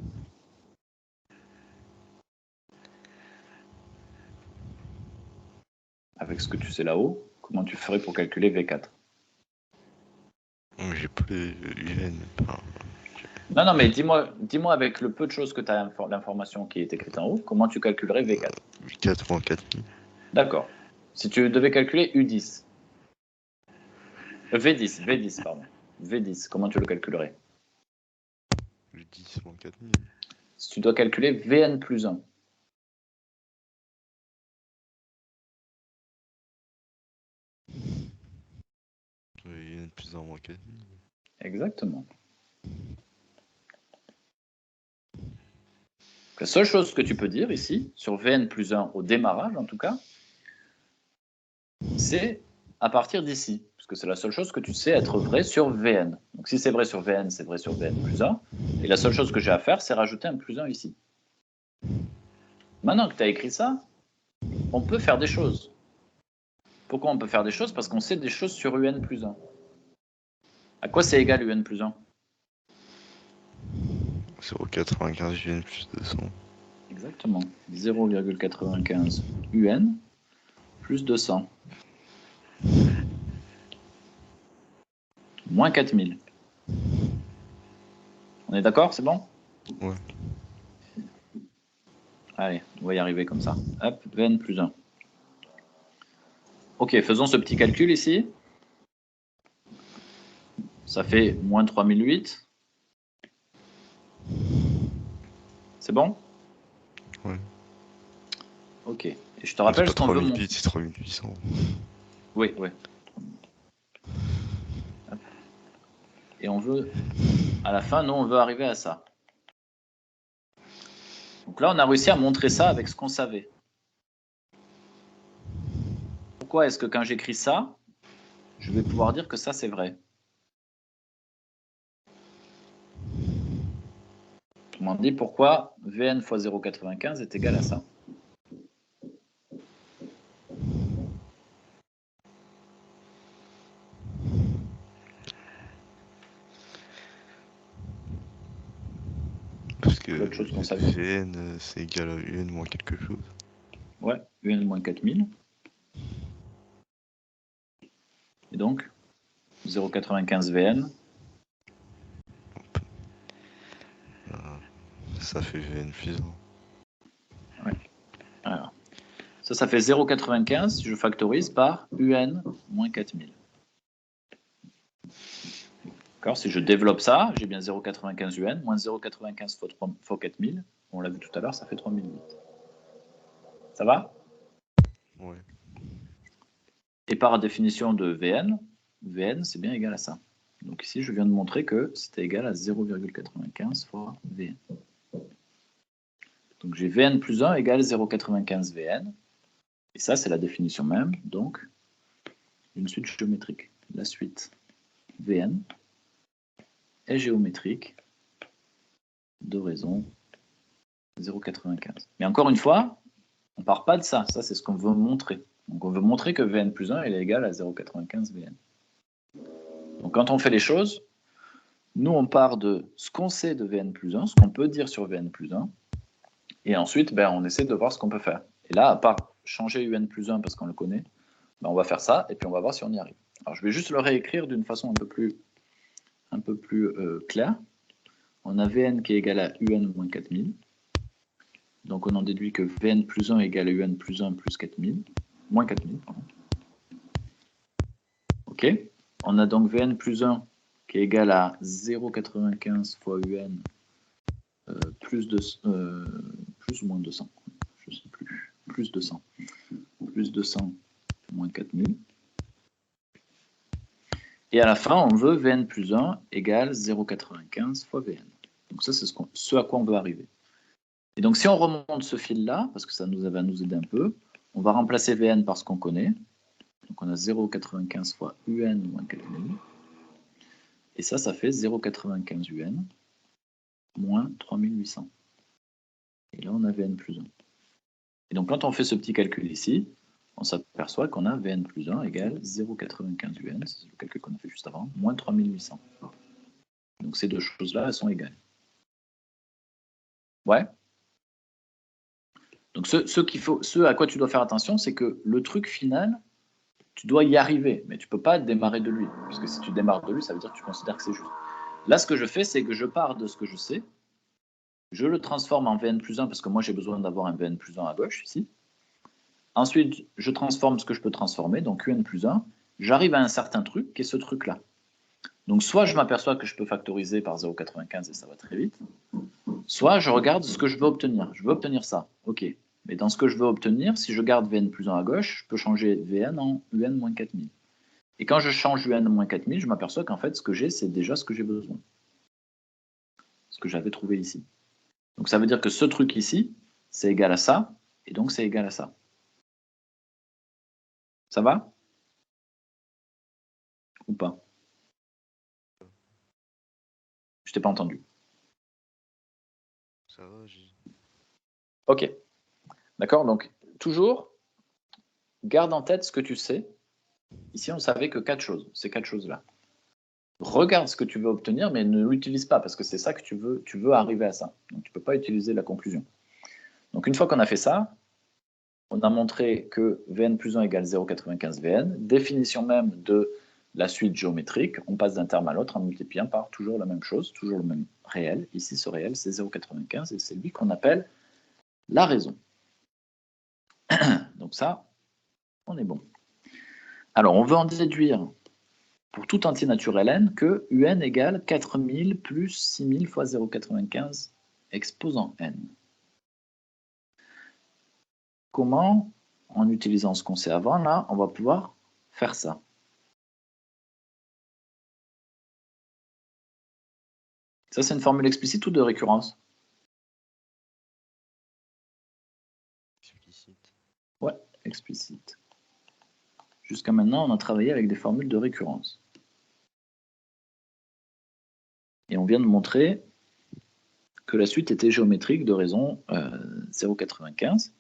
Avec ce que tu sais là-haut, comment tu ferais pour calculer V4? J'ai pas UN. Non, mais dis-moi avec le peu de choses que tu as, l'information qui est écrite en haut, comment tu calculerais V4? V4 moins 4000. D'accord. Si tu devais calculer U10, V10, pardon. V10, comment tu le calculerais? U10 moins 4000. Si tu dois calculer Vn plus 1. UN plus 1 moins 4000. Exactement. La seule chose que tu peux dire ici, sur Vn plus 1 au démarrage en tout cas, c'est à partir d'ici, puisque c'est la seule chose que tu sais être vrai sur Vn. Donc si c'est vrai sur Vn, c'est vrai sur Vn plus 1. Et la seule chose que j'ai à faire, c'est rajouter un plus 1 ici. Maintenant que tu as écrit ça, on peut faire des choses. Pourquoi on peut faire des choses? Parce qu'on sait des choses sur Un plus 1. À quoi c'est égal Un plus 1? 0,95 UN plus 200. Exactement. 0,95 UN plus 200. Moins 4000. On est d'accord? C'est bon? Ouais. Allez, on va y arriver comme ça. Hop, Vn plus 1. Ok, faisons ce petit calcul ici. Ça fait moins 3008. C'est bon? Ouais. Ok. Et je te rappelle ce qu'on veut montrer. C'est 3800. Oui. Et on veut, à la fin, nous, on veut arriver à ça. Donc là, on a réussi à montrer ça avec ce qu'on savait. Pourquoi est-ce que quand j'écris ça, je vais pouvoir dire que ça, c'est vrai? Autrement dit, pourquoi Vn fois 0,95 est égal à ça? Parce que L'autre chose qu'on savait. Vn c'est égal à UN moins quelque chose. Ouais, Un moins 4000. Et donc, 0,95 Vn. Ça fait Vn plus 1. Ouais. Alors, ça fait 0,95 si je factorise par Un moins 4000. D'accord, si je développe ça, j'ai bien 0,95 UN moins 0,95 fois 4000. On l'a vu tout à l'heure, ça fait 3008. Ça va? Ouais. Et par définition de Vn c'est bien égal à ça. Donc ici, je viens de montrer que c'était égal à 0,95 fois Vn. Donc j'ai Vn plus 1 égale 0,95 Vn. Et ça, c'est la définition même, donc, d'une suite géométrique. La suite Vn est géométrique de raison 0,95. Mais encore une fois, on ne part pas de ça. Ça, c'est ce qu'on veut montrer. Donc on veut montrer que Vn plus 1 est égal à 0,95 Vn. Donc quand on fait les choses, nous on part de ce qu'on sait de Vn plus 1, ce qu'on peut dire sur Vn plus 1, et ensuite on essaie de voir ce qu'on peut faire. Et là, à part changer Un plus 1 parce qu'on le connaît, on va faire ça, et puis on va voir si on y arrive. Alors je vais juste le réécrire d'une façon un peu plus claire. On a Vn qui est égal à Un moins 4000. Donc on en déduit que Vn plus 1 est égal à Un plus 1 plus 4000, moins 4000. Pardon. Ok. On a donc Vn plus 1 qui est égal à 0,95 fois Un plus ou moins 200. Je ne sais plus. Plus 200. Plus 200 moins 4000. Et à la fin, on veut Vn plus 1 égale 0,95 fois Vn. Donc ça, c'est ce à quoi on veut arriver. Et donc si on remonte ce fil-là, parce que ça va nous aider un peu, on va remplacer Vn par ce qu'on connaît. Donc on a 0,95 fois Un moins 4000. Et ça fait 0,95 Un moins 3800. Et là, on a Vn plus 1. Et donc quand on fait ce petit calcul ici, on s'aperçoit qu'on a Vn plus 1 égale 0,95 Un, c'est le calcul qu'on a fait juste avant, moins 3800. Donc ces deux choses-là, elles sont égales. Ouais. Donc ce à quoi tu dois faire attention, c'est que le truc final, tu dois y arriver, mais tu ne peux pas démarrer de lui. Parce que si tu démarres de lui, ça veut dire que tu considères que c'est juste. Là, ce que je fais, c'est que je pars de ce que je sais, je le transforme en Vn plus 1, parce que moi j'ai besoin d'avoir un Vn plus 1 à gauche, ici. Ensuite, je transforme ce que je peux transformer, donc Un plus 1. J'arrive à un certain truc, qui est ce truc-là. Donc soit je m'aperçois que je peux factoriser par 0,95 et ça va très vite, soit je regarde ce que je veux obtenir. Je veux obtenir ça, ok. Mais dans ce que je veux obtenir, si je garde Vn plus 1 à gauche, je peux changer Vn en Un moins 4000. Et quand je change Un moins 4000, je m'aperçois qu'en fait, ce que j'ai, c'est déjà ce que j'ai besoin. Ce que j'avais trouvé ici. Donc ça veut dire que ce truc ici, c'est égal à ça, et donc c'est égal à ça. Ça va? Ou pas? Je t'ai pas entendu. Ça va, Ok. D'accord, donc toujours, garde en tête ce que tu sais. Ici, on savait que 4 choses, ces 4 choses-là. Regarde ce que tu veux obtenir, mais ne l'utilise pas, parce que c'est ça que tu veux arriver à ça. Donc tu ne peux pas utiliser la conclusion. Donc une fois qu'on a fait ça, on a montré que Vn plus 1 égale 0,95 Vn, définition même de la suite géométrique, on passe d'un terme à l'autre en multipliant par toujours la même chose, toujours le même réel. Ici, ce réel, c'est 0,95 et c'est lui qu'on appelle la raison. Donc ça, on est bon. Alors, on veut en déduire pour tout entier naturel n que Un égale 4000 plus 6000 fois 0,95 exposant n. Comment, en utilisant ce qu'on sait avant, là, on va pouvoir faire ça? Ça, c'est une formule explicite ou de récurrence? explicite. Ouais, explicite. Jusqu'à maintenant, on a travaillé avec des formules de récurrence. Et on vient de montrer que la suite était géométrique de raison 0,95.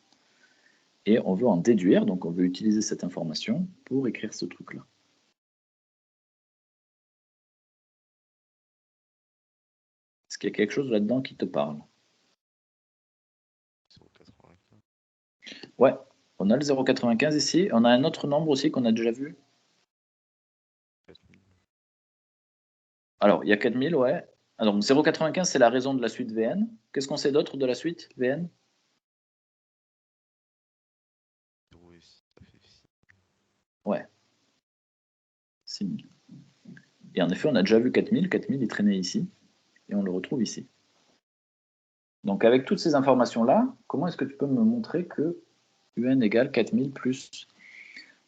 Et on veut en déduire, donc on veut utiliser cette information pour écrire ce truc-là. Est-ce qu'il y a quelque chose là-dedans qui te parle? 0,95. Ouais, on a le 0,95 ici. On a un autre nombre aussi qu'on a déjà vu. 4000. Alors, il y a 4000, ouais. Alors, 0,95, c'est la raison de la suite Vn. Qu'est-ce qu'on sait d'autre de la suite Vn? 0 et 6, ça fait 6. Ouais, 6000. Et en effet, on a déjà vu 4000. 4000, il traînait ici. Et on le retrouve ici. Donc, avec toutes ces informations-là, comment est-ce que tu peux me montrer que Un égale 4000 plus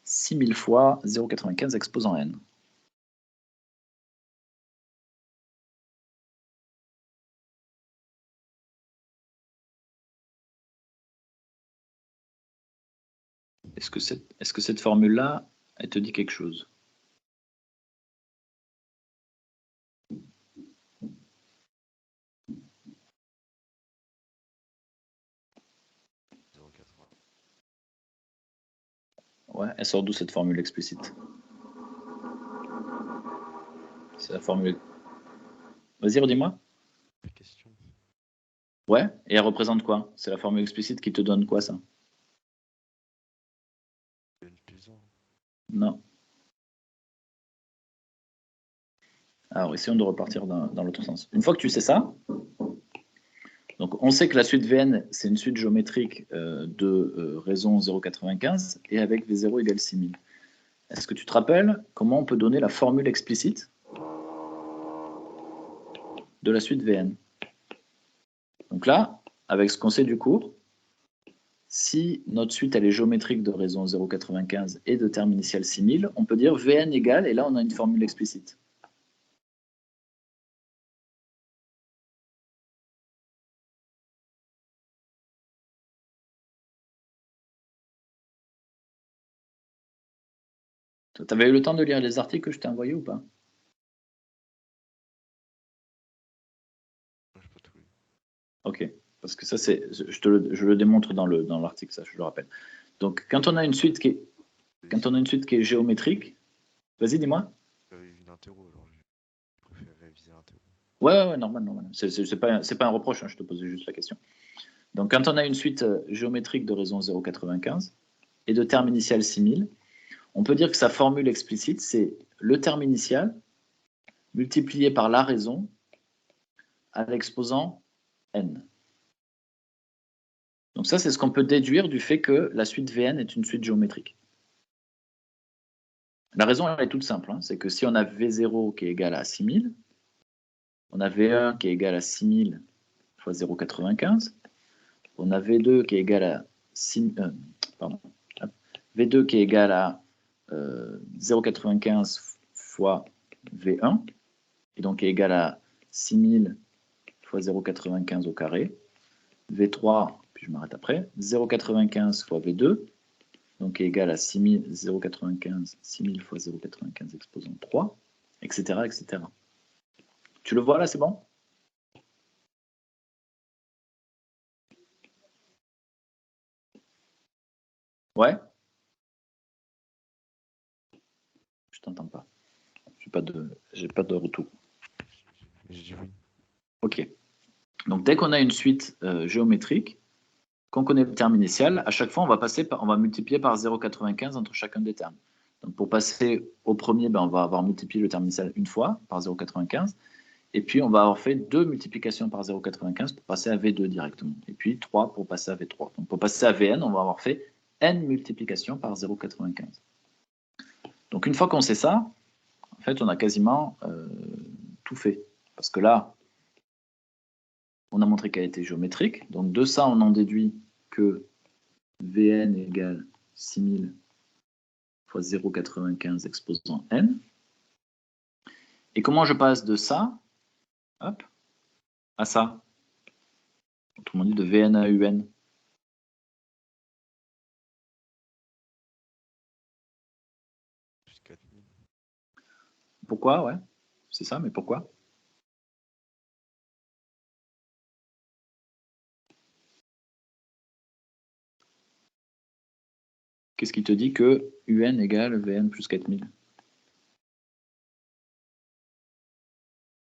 6000 fois 0,95 exposant n? Est-ce que cette formule-là, elle te dit quelque chose? Ouais, elle sort d'où cette formule explicite? C'est la formule. Vas-y, redis-moi. La question. Ouais, et elle représente quoi? C'est la formule explicite qui te donne quoi, ça? N plus 1. Non. Alors, essayons de repartir dans l'autre sens. Une fois que tu sais ça, donc on sait que la suite Vn, c'est une suite géométrique de raison 0,95 et avec V0 égale 6000. Est-ce que tu te rappelles comment on peut donner la formule explicite de la suite Vn? Donc là, avec ce qu'on sait du cours, si notre suite elle est géométrique de raison 0,95 et de terme initial 6000, on peut dire Vn égale, et là on a une formule explicite. Tu avais eu le temps de lire les articles que je t'ai envoyés ou pas? Moi, j'ai pas tout lu. Ok, parce que ça, je le démontre dans l'article, ça, je le rappelle. Donc, quand on a une suite qui est géométrique, vas-y, dis-moi. J'avais vu une interro, alors je préfère réviser l'interro. Ouais, normal. C'est pas un reproche, hein, je te posais juste la question. Donc, quand on a une suite géométrique de raison 0,95 et de terme initial 6000, on peut dire que sa formule explicite, c'est le terme initial multiplié par la raison à l'exposant n. Donc ça, c'est ce qu'on peut déduire du fait que la suite Vn est une suite géométrique. La raison, elle est toute simple. Hein. C'est que si on a V0 qui est égal à 6000, on a V1 qui est égal à 6000 fois 0,95, on a V2 qui est égal à 6, V2 qui est égal à 0,95 fois V1, et donc qui est égal à 6000 fois 0,95 au carré. V3, puis je m'arrête après, 0,95 fois V2, donc qui est égal à 0,95, 6000 fois 0,95 exposant 3, etc., etc. Tu le vois là, c'est bon? Ouais? Je t'entends pas. J'ai pas de retour. J'ai dit oui. Ok. Donc dès qu'on a une suite géométrique, qu'on connaît le terme initial, à chaque fois on va multiplier par 0,95 entre chacun des termes. Donc pour passer au premier, on va avoir multiplié le terme initial une fois par 0,95. Et puis on va avoir fait 2 multiplications par 0,95 pour passer à V2 directement. Et puis 3 pour passer à V3. Donc pour passer à Vn, on va avoir fait n multiplications par 0,95. Donc une fois qu'on sait ça, en fait, on a quasiment tout fait. Parce que là, on a montré qu'elle était géométrique. Donc de ça, on en déduit que Vn égale 6000 fois 0,95 exposant n. Et comment je passe de ça hop, à ça? Autrement dit, de Vn à Un. Plus 4000. Pourquoi? Ouais, c'est ça, mais pourquoi? Qu'est-ce qui te dit que UN égale Vn plus 4000?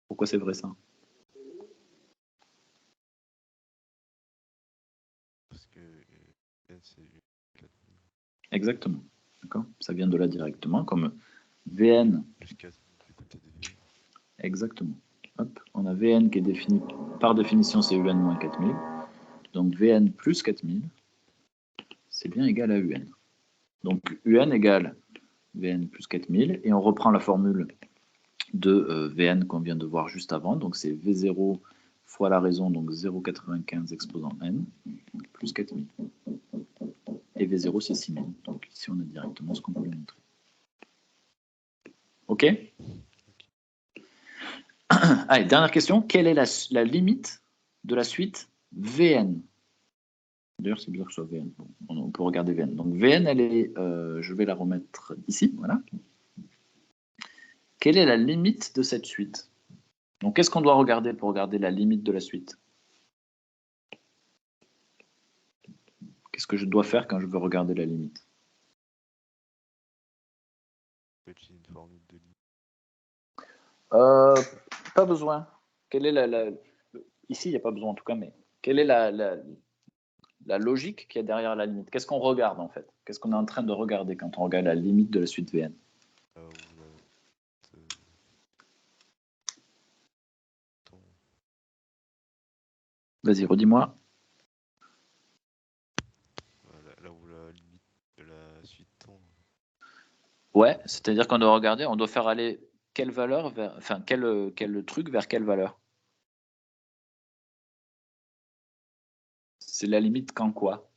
Pourquoi c'est vrai ça? Parce que N, c'est 4000. Exactement. D'accord? Ça vient de là directement, comme Vn. Plus 4000 du côté de V. Exactement. Hop, on a Vn qui est défini, par définition, c'est Un moins 4000. Donc Vn plus 4000, c'est bien égal à Un. Donc Un égale Vn plus 4000, et on reprend la formule de Vn qu'on vient de voir juste avant. Donc c'est V0 fois la raison, donc 0,95 exposant n, plus 4000. Et V0, c'est 6000. Donc ici, on a directement ce qu'on voulait montrer. OK? Allez, dernière question. Quelle est la limite de la suite Vn? D'ailleurs, c'est bizarre que ce soit Vn. Bon, on peut regarder Vn. Donc Vn, elle est, je vais la remettre ici. Voilà. Quelle est la limite de cette suite? Donc qu'est-ce qu'on doit regarder pour regarder la limite de la suite? Qu'est-ce que je dois faire quand je veux regarder la limite? formule de limite. Pas besoin. Quelle est Ici, il n'y a pas besoin en tout cas, mais quelle est la logique qu'il y a derrière la limite? Qu'est-ce qu'on regarde en fait? Qu'est-ce qu'on est en train de regarder quand on regarde la limite de la suite Vn? Vas-y, redis-moi. Là où la limite de la suite tombe. Ouais, c'est-à-dire qu'on doit regarder, on doit faire aller quelle valeur vers, enfin quel truc vers quelle valeur? C'est la limite quand quoi?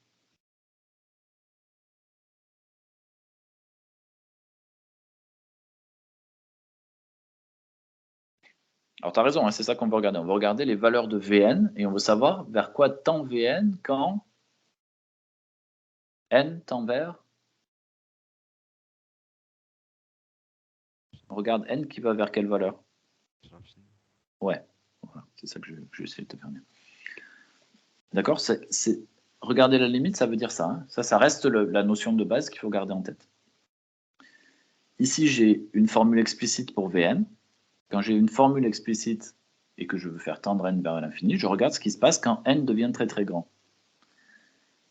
Alors tu as raison, hein, c'est ça qu'on veut regarder. On veut regarder les valeurs de Vn et on veut savoir vers quoi tend Vn quand n tend vers. On regarde n qui va vers quelle valeur? Ouais, voilà, c'est ça que je vais essayer de te faire bien. D'accord, regarder la limite, ça veut dire ça. Hein. Ça reste la notion de base qu'il faut garder en tête. Ici, j'ai une formule explicite pour Vn. Quand j'ai une formule explicite et que je veux faire tendre n vers l'infini, je regarde ce qui se passe quand n devient très très grand.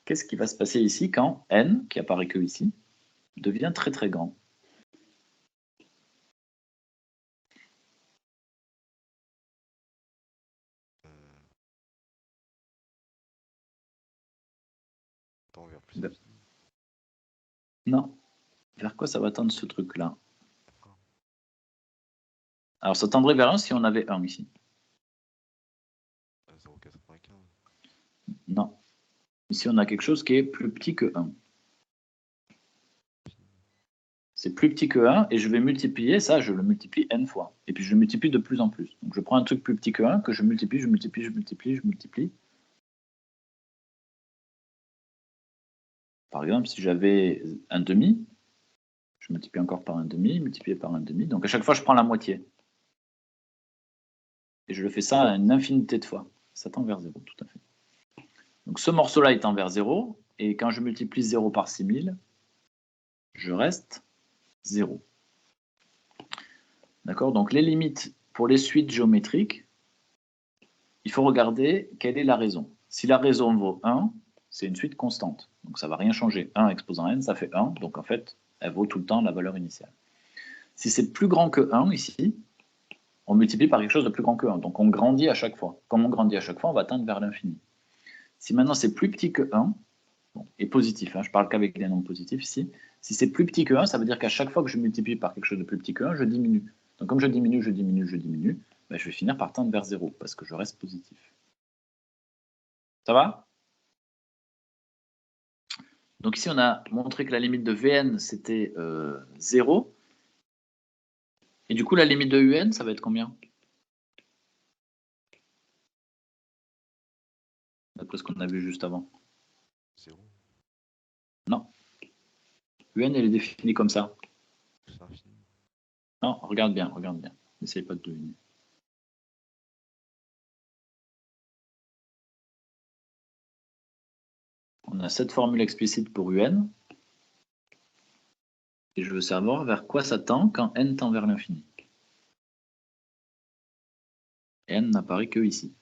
Qu'est-ce qui va se passer ici quand n, qui apparaît que ici, devient très très grand? Vers plus non. Vers quoi ça va tendre ce truc-là? Alors ça tendrait vers 1 si on avait 1 ici. 0,95. Non. Ici on a quelque chose qui est plus petit que 1. C'est plus petit que 1 et je vais multiplier ça, je le multiplie n fois. Et puis je le multiplie de plus en plus. Donc je prends un truc plus petit que 1 que je multiplie, je multiplie, je multiplie, je multiplie. Par exemple, si j'avais un demi, je multiplie encore par un demi, multiplié par un demi. Donc à chaque fois, je prends la moitié. Et je le fais ça une infinité de fois. Ça tend vers 0, tout à fait. Donc ce morceau-là est tend vers 0. Et quand je multiplie 0 par 6000, je reste 0. D'accord? Donc les limites pour les suites géométriques, il faut regarder quelle est la raison. Si la raison vaut 1, c'est une suite constante. Donc ça ne va rien changer. 1 exposant n, ça fait 1. Donc en fait, elle vaut tout le temps la valeur initiale. Si c'est plus grand que 1 ici, on multiplie par quelque chose de plus grand que 1. Donc on grandit à chaque fois. Comme on grandit à chaque fois, on va tendre vers l'infini. Si maintenant c'est plus petit que 1, et positif, hein, je parle qu'avec des nombres positifs ici, si c'est plus petit que 1, ça veut dire qu'à chaque fois que je multiplie par quelque chose de plus petit que 1, je diminue. Donc comme je diminue, ben, je vais finir par tendre vers 0, parce que je reste positif. Ça va? Donc ici, on a montré que la limite de Vn, c'était 0. Et du coup, la limite de Un, ça va être combien? D'après ce qu'on a vu juste avant. 0. Non. Un, elle est définie comme ça. C'est infini. Non, regarde bien, regarde bien. N'essaye pas de deviner. On a cette formule explicite pour Un. Et je veux savoir vers quoi ça tend quand n tend vers l'infini. N n'apparaît que ici.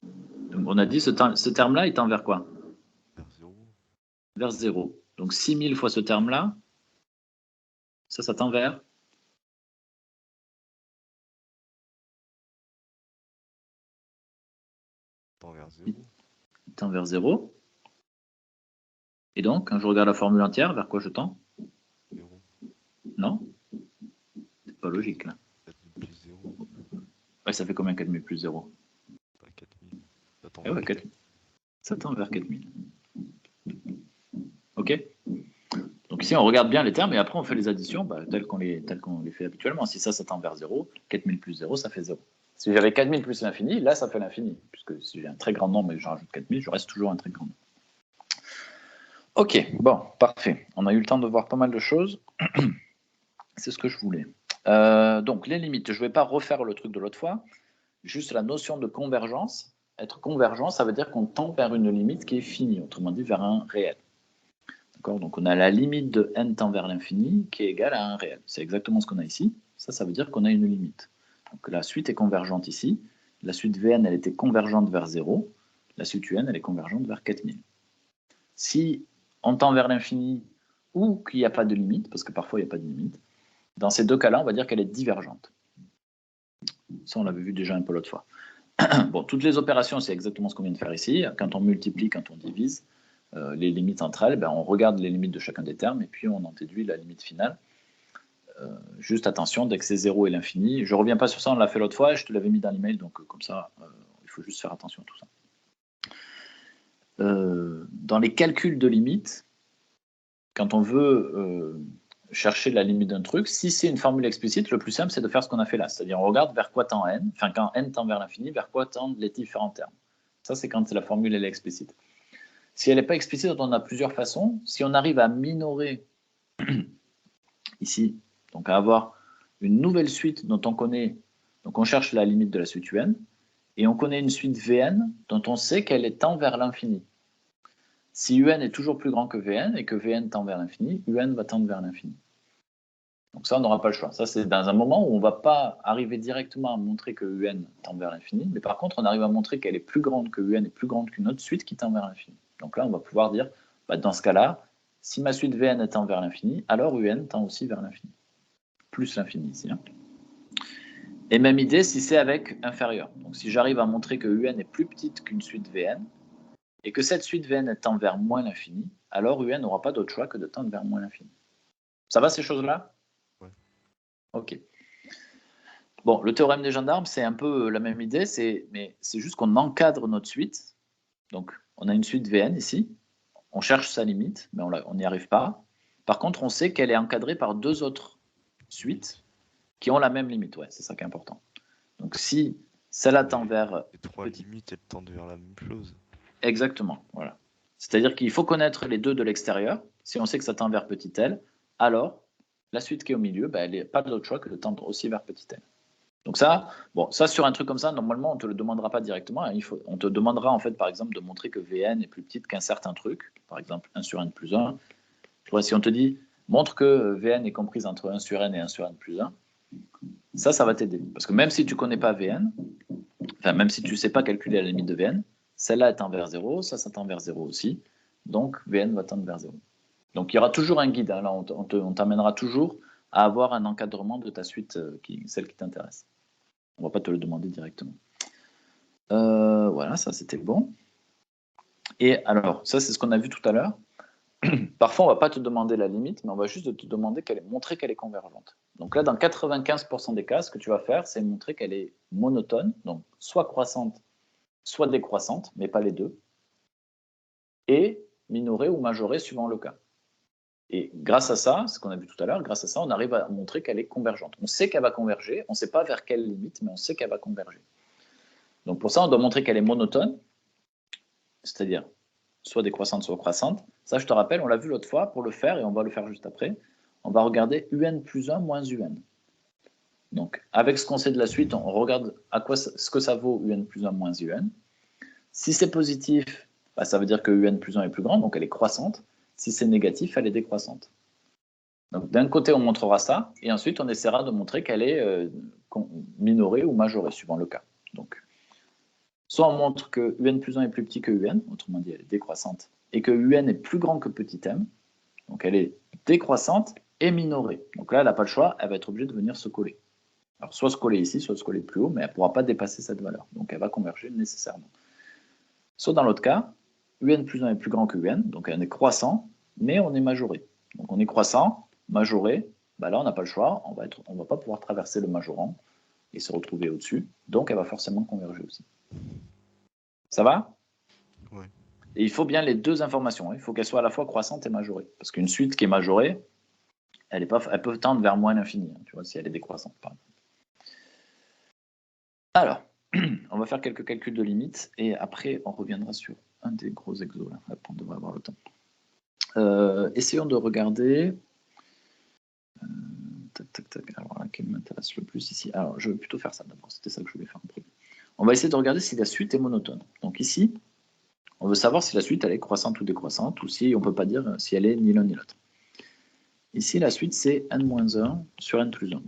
Donc on a dit ce terme-là, il tend vers quoi? Vers 0. Vers 0. Donc 6000 fois ce terme-là, ça tend vers? Tend vers 0. Il tend vers 0. Et donc, quand je regarde la formule entière, vers quoi je tends? 0. Non? C'est pas logique, là. 4000 plus 0. Ouais, ça fait combien 4000 plus 0? 4000. Ça tend Eh vers ouais, 4000. Ça tend vers 4000. Ok? Donc ici, on regarde bien les termes et après, on fait les additions telles qu'on les fait habituellement. Si ça tend vers 0, 4000 plus 0, ça fait 0. Si j'avais 4000 plus l'infini, là, ça fait l'infini. Puisque si j'ai un très grand nombre et que je rajoute 4000, je reste toujours un très grand nombre. Ok, bon, parfait. On a eu le temps de voir pas mal de choses. C'est ce que je voulais. Donc, les limites, je ne vais pas refaire le truc de l'autre fois, juste la notion de convergence. Être convergent, ça veut dire qu'on tend vers une limite qui est finie, autrement dit vers un réel. Donc on a la limite de n tend vers l'infini qui est égale à un réel. C'est exactement ce qu'on a ici. Ça veut dire qu'on a une limite. Donc la suite est convergente ici. La suite Vn, elle était convergente vers 0. La suite Un, elle est convergente vers 4000. Si on tend vers l'infini ou qu'il n'y a pas de limite, parce que parfois il n'y a pas de limite, dans ces deux cas-là, on va dire qu'elle est divergente. Ça, on l'avait vu déjà un peu l'autre fois. Bon, toutes les opérations, c'est exactement ce qu'on vient de faire ici. Quand on multiplie, quand on divise, les limites entre elles, on regarde les limites de chacun des termes et puis on en déduit la limite finale. Juste attention, dès que c'est 0 et l'infini, je ne reviens pas sur ça, on l'a fait l'autre fois et je te l'avais mis dans l'email, donc comme ça, il faut juste faire attention à tout ça. Dans les calculs de limites, quand on veut chercher la limite d'un truc, si c'est une formule explicite, le plus simple, c'est de faire ce qu'on a fait là. C'est-à-dire, on regarde vers quoi tend n, enfin, quand n tend vers l'infini, vers quoi tendent les différents termes. Ça, c'est quand la formule elle est explicite. Si elle n'est pas explicite, on a plusieurs façons. Si on arrive à minorer ici, donc à avoir une nouvelle suite dont on connaît, donc on cherche la limite de la suite Un, et on connaît une suite Vn dont on sait qu'elle tend vers l'infini. Si Un est toujours plus grand que Vn et que Vn tend vers l'infini, Un va tendre vers l'infini. Donc ça, on n'aura pas le choix. Ça, c'est dans un moment où on ne va pas arriver directement à montrer que Un tend vers l'infini, mais par contre, on arrive à montrer qu'elle est plus grande que Un est plus grande qu'une autre suite qui tend vers l'infini. Donc là, on va pouvoir dire, dans ce cas-là, si ma suite Vn tend vers l'infini, alors Un tend aussi vers l'infini. Plus l'infini ici. Hein. Et même idée si c'est avec inférieur. Donc si j'arrive à montrer que Un est plus petite qu'une suite Vn, et que cette suite Vn tend vers moins l'infini, alors Un n'aura pas d'autre choix que de tendre vers moins l'infini. Ça va ces choses-là? Ouais. Ok. Bon, le théorème des gendarmes, c'est un peu la même idée, mais c'est juste qu'on encadre notre suite. Donc, on a une suite Vn ici, on cherche sa limite, mais on n'y arrive pas. Par contre, on sait qu'elle est encadrée par deux autres suites qui ont la même limite. Ouais, c'est ça qui est important. Donc, si celle-là tend vers... Les trois limites, elles tendent vers la même chose. Exactement, voilà. C'est-à-dire qu'il faut connaître les deux de l'extérieur. Si on sait que ça tend vers petit l, alors la suite qui est au milieu, elle n'a pas d'autre choix que de tendre aussi vers petit l. Donc ça, ça sur un truc comme ça, normalement, on ne te le demandera pas directement. On te demandera en fait, par exemple, de montrer que Vn est plus petite qu'un certain truc, par exemple 1 sur n plus 1. Si on te dit, montre que Vn est comprise entre 1 sur n et 1 sur n plus 1, ça va t'aider. Parce que même si tu ne connais pas Vn, enfin même si tu ne sais pas calculer la limite de Vn, celle-là tend vers 0, ça tend vers 0 aussi. Donc Vn va tendre vers 0. Donc il y aura toujours un guide. Hein, là, on t'amènera toujours à avoir un encadrement de ta suite, celle qui t'intéresse. On ne va pas te le demander directement. Voilà, ça c'était bon. Et alors, ça c'est ce qu'on a vu tout à l'heure. Parfois, on ne va pas te demander la limite, mais on va juste te demander montrer qu'elle est convergente. Donc là, dans 95% des cas, ce que tu vas faire, c'est montrer qu'elle est monotone, donc soit croissante, soit décroissante, mais pas les deux, et minorée ou majorée suivant le cas. Et grâce à ça, ce qu'on a vu tout à l'heure, grâce à ça, on arrive à montrer qu'elle est convergente. On sait qu'elle va converger, on ne sait pas vers quelle limite, mais on sait qu'elle va converger. Donc pour ça, on doit montrer qu'elle est monotone, c'est-à-dire soit décroissante, soit croissante. Ça, je te rappelle, on l'a vu l'autre fois, pour le faire, et on va le faire juste après, on va regarder Un plus 1 moins Un. Donc, avec ce qu'on sait de la suite, on regarde ce que ça vaut Un plus 1 moins Un. Si c'est positif, ça veut dire que Un plus 1 est plus grand, donc elle est croissante. Si c'est négatif, elle est décroissante. Donc, d'un côté, on montrera ça, et ensuite, on essaiera de montrer qu'elle est minorée ou majorée, suivant le cas. Donc, soit on montre que Un plus 1 est plus petit que Un, autrement dit, elle est décroissante, et que Un est plus grand que petit m, donc elle est décroissante et minorée. Donc là, elle n'a pas le choix, elle va être obligée de venir se coller. Alors, soit se coller ici, soit se coller plus haut, mais elle ne pourra pas dépasser cette valeur. Donc, elle va converger nécessairement. Soit dans l'autre cas, Un plus 1 est plus grand que Un, donc elle est croissant, mais on est majoré. Donc, on est croissant, majoré, là, on n'a pas le choix, on ne va pas pouvoir traverser le majorant et se retrouver au-dessus, donc elle va forcément converger aussi. Ça va? Ouais. Et il faut bien les deux informations. Il faut qu'elle soit à la fois croissante et majorée. Parce qu'une suite qui est majorée, elle peut tendre vers moins l'infini, tu vois, si elle est décroissante, par exemple. Alors, on va faire quelques calculs de limites et après, on reviendra sur un des gros exos. Là. Hop, on devrait avoir le temps. Essayons de regarder. Tac, tac, tac. Alors là, quelle fasse le plus ici. Alors, je vais plutôt faire ça d'abord. C'était ça que je voulais faire en premier. On va essayer de regarder si la suite est monotone. Donc ici, on veut savoir si la suite elle est croissante ou décroissante, ou si on ne peut pas dire si elle est ni l'un ni l'autre. Ici, la suite, c'est n-1 sur n plus 1.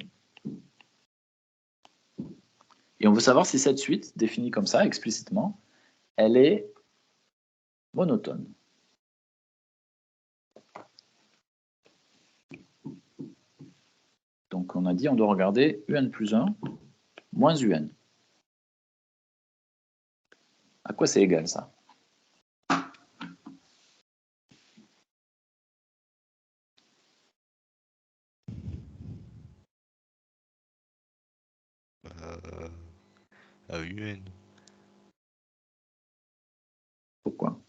Et on veut savoir si cette suite, définie comme ça, explicitement, elle est monotone. Donc on a dit on doit regarder un plus 1 moins un. À quoi c'est égal ça? À UN. Pourquoi?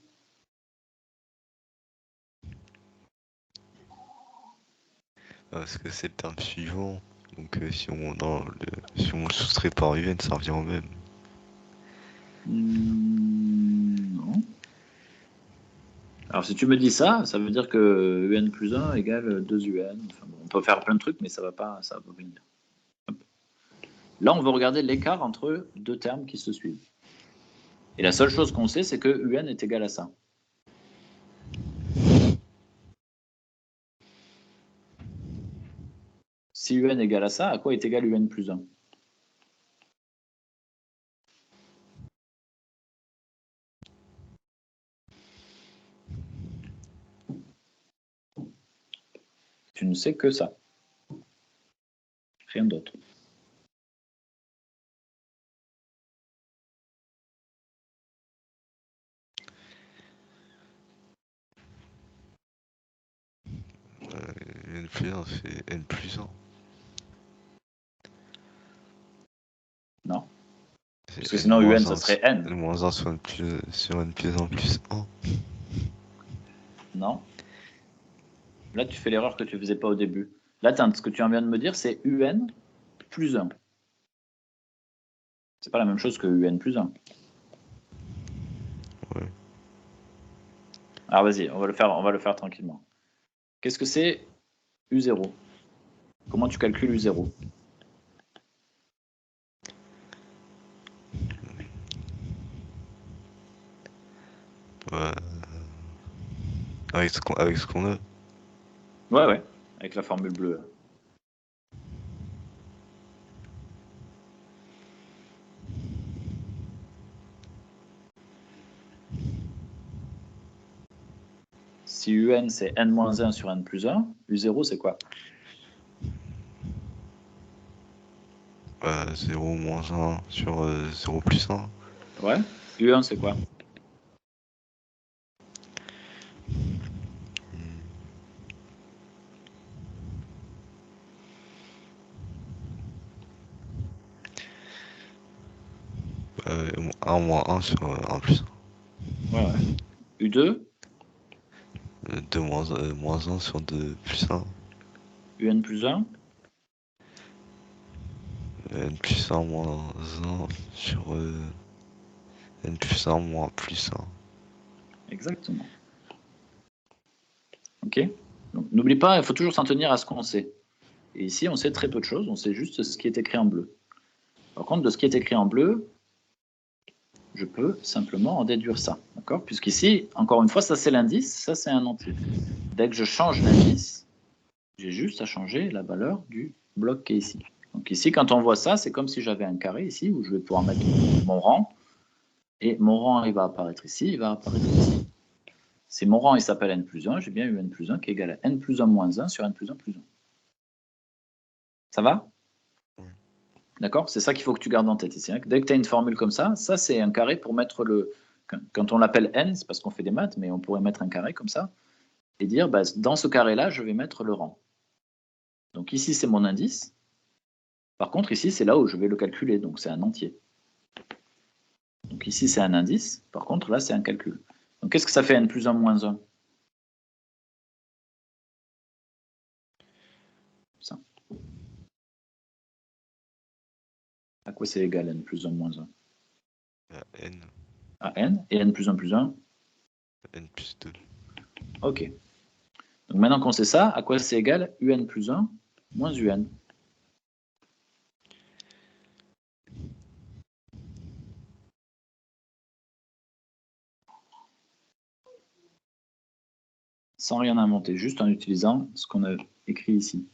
Parce que c'est le terme suivant. Donc si on le soustrait par UN, ça revient au même. Non. Alors si tu me dis ça, ça veut dire que un plus 1 égale 2un. Enfin, bon, on peut faire plein de trucs, mais ça va pas venir. Hop. Là, on veut regarder l'écart entre deux termes qui se suivent. Et la seule chose qu'on sait, c'est que un est égal à ça. Si un est égal à ça, à quoi est égal un plus 1? Tu ne sais que ça. Rien d'autre. N plus 1, c'est N plus 1. Non. Parce que sinon, un, ça serait n. N moins 1 sur N plus 1 plus 1. Non. Là, tu fais l'erreur que tu ne faisais pas au début. Là, ce que tu viens de me dire, c'est un plus 1. C'est pas la même chose que un plus 1. Ouais. Alors vas-y, on va le faire tranquillement. Qu'est-ce que c'est U0? Comment tu calcules U0? Ouais. Avec ce qu'on a. Ouais, avec la formule bleue. Si un c'est n-1 sur n plus 1, U0 c'est quoi? 0 moins 1 sur 0 plus 1. Ouais. U1 c'est quoi? Euh, 1 moins 1 sur 1 plus 1. Ouais. U2? 2 moins 1 sur 2 plus 1. Un plus 1? N plus 1 moins 1 sur N plus 1 moins plus 1. Exactement. Ok. Donc n'oublie pas, il faut toujours s'en tenir à ce qu'on sait. Et ici, on sait très peu de choses, on sait juste ce qui est écrit en bleu. Par contre, de ce qui est écrit en bleu, je peux simplement en déduire ça. D'accord? Puisqu'ici, encore une fois, ça c'est l'indice, ça c'est un entier. Dès que je change l'indice, j'ai juste à changer la valeur du bloc qui est ici. Donc ici, quand on voit ça, c'est comme si j'avais un carré ici, où je vais pouvoir mettre mon rang, et mon rang, il va apparaître ici, il va apparaître ici. Si mon rang, il s'appelle n plus 1, j'ai bien eu n plus 1 qui est égal à n plus 1 moins 1 sur n plus 1 plus 1. Ça va? D'accord? C'est ça qu'il faut que tu gardes en tête ici. Hein. Dès que tu as une formule comme ça c'est un carré pour mettre le... Quand on l'appelle n, c'est parce qu'on fait des maths, mais on pourrait mettre un carré comme ça, et dire, bah, dans ce carré-là, je vais mettre le rang. Donc ici, c'est mon indice. Par contre, ici, c'est là où je vais le calculer, donc c'est un entier. Donc ici, c'est un indice. Par contre, là, c'est un calcul. Donc qu'est-ce que ça fait n plus 1 moins 1? Ça. À quoi c'est égal n plus 1 moins 1? À N. À n. Et n plus 1 plus 1? N plus 2. Ok. Donc maintenant qu'on sait ça, à quoi c'est égal un plus 1 moins un? sans rien inventer, juste en utilisant ce qu'on a écrit ici.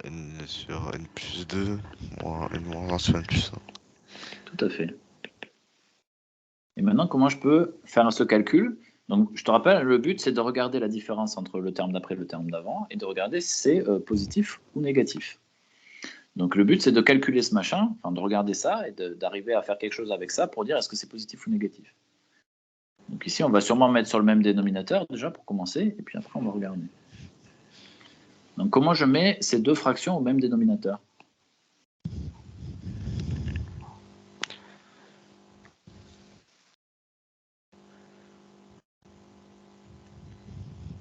N sur N plus 2, moins N moins 1 sur N plus 1. Tout à fait. Et maintenant, comment je peux faire ce calcul? Donc, je te rappelle, le but, c'est de regarder la différence entre le terme d'après et le terme d'avant et de regarder si c'est positif ou négatif. Donc, le but, c'est de calculer ce machin, enfin, de regarder ça et d'arriver à faire quelque chose avec ça pour dire est-ce que c'est positif ou négatif. Donc, ici, on va sûrement mettre sur le même dénominateur déjà pour commencer, et puis après, on va regarder. Donc, comment je mets ces deux fractions au même dénominateur?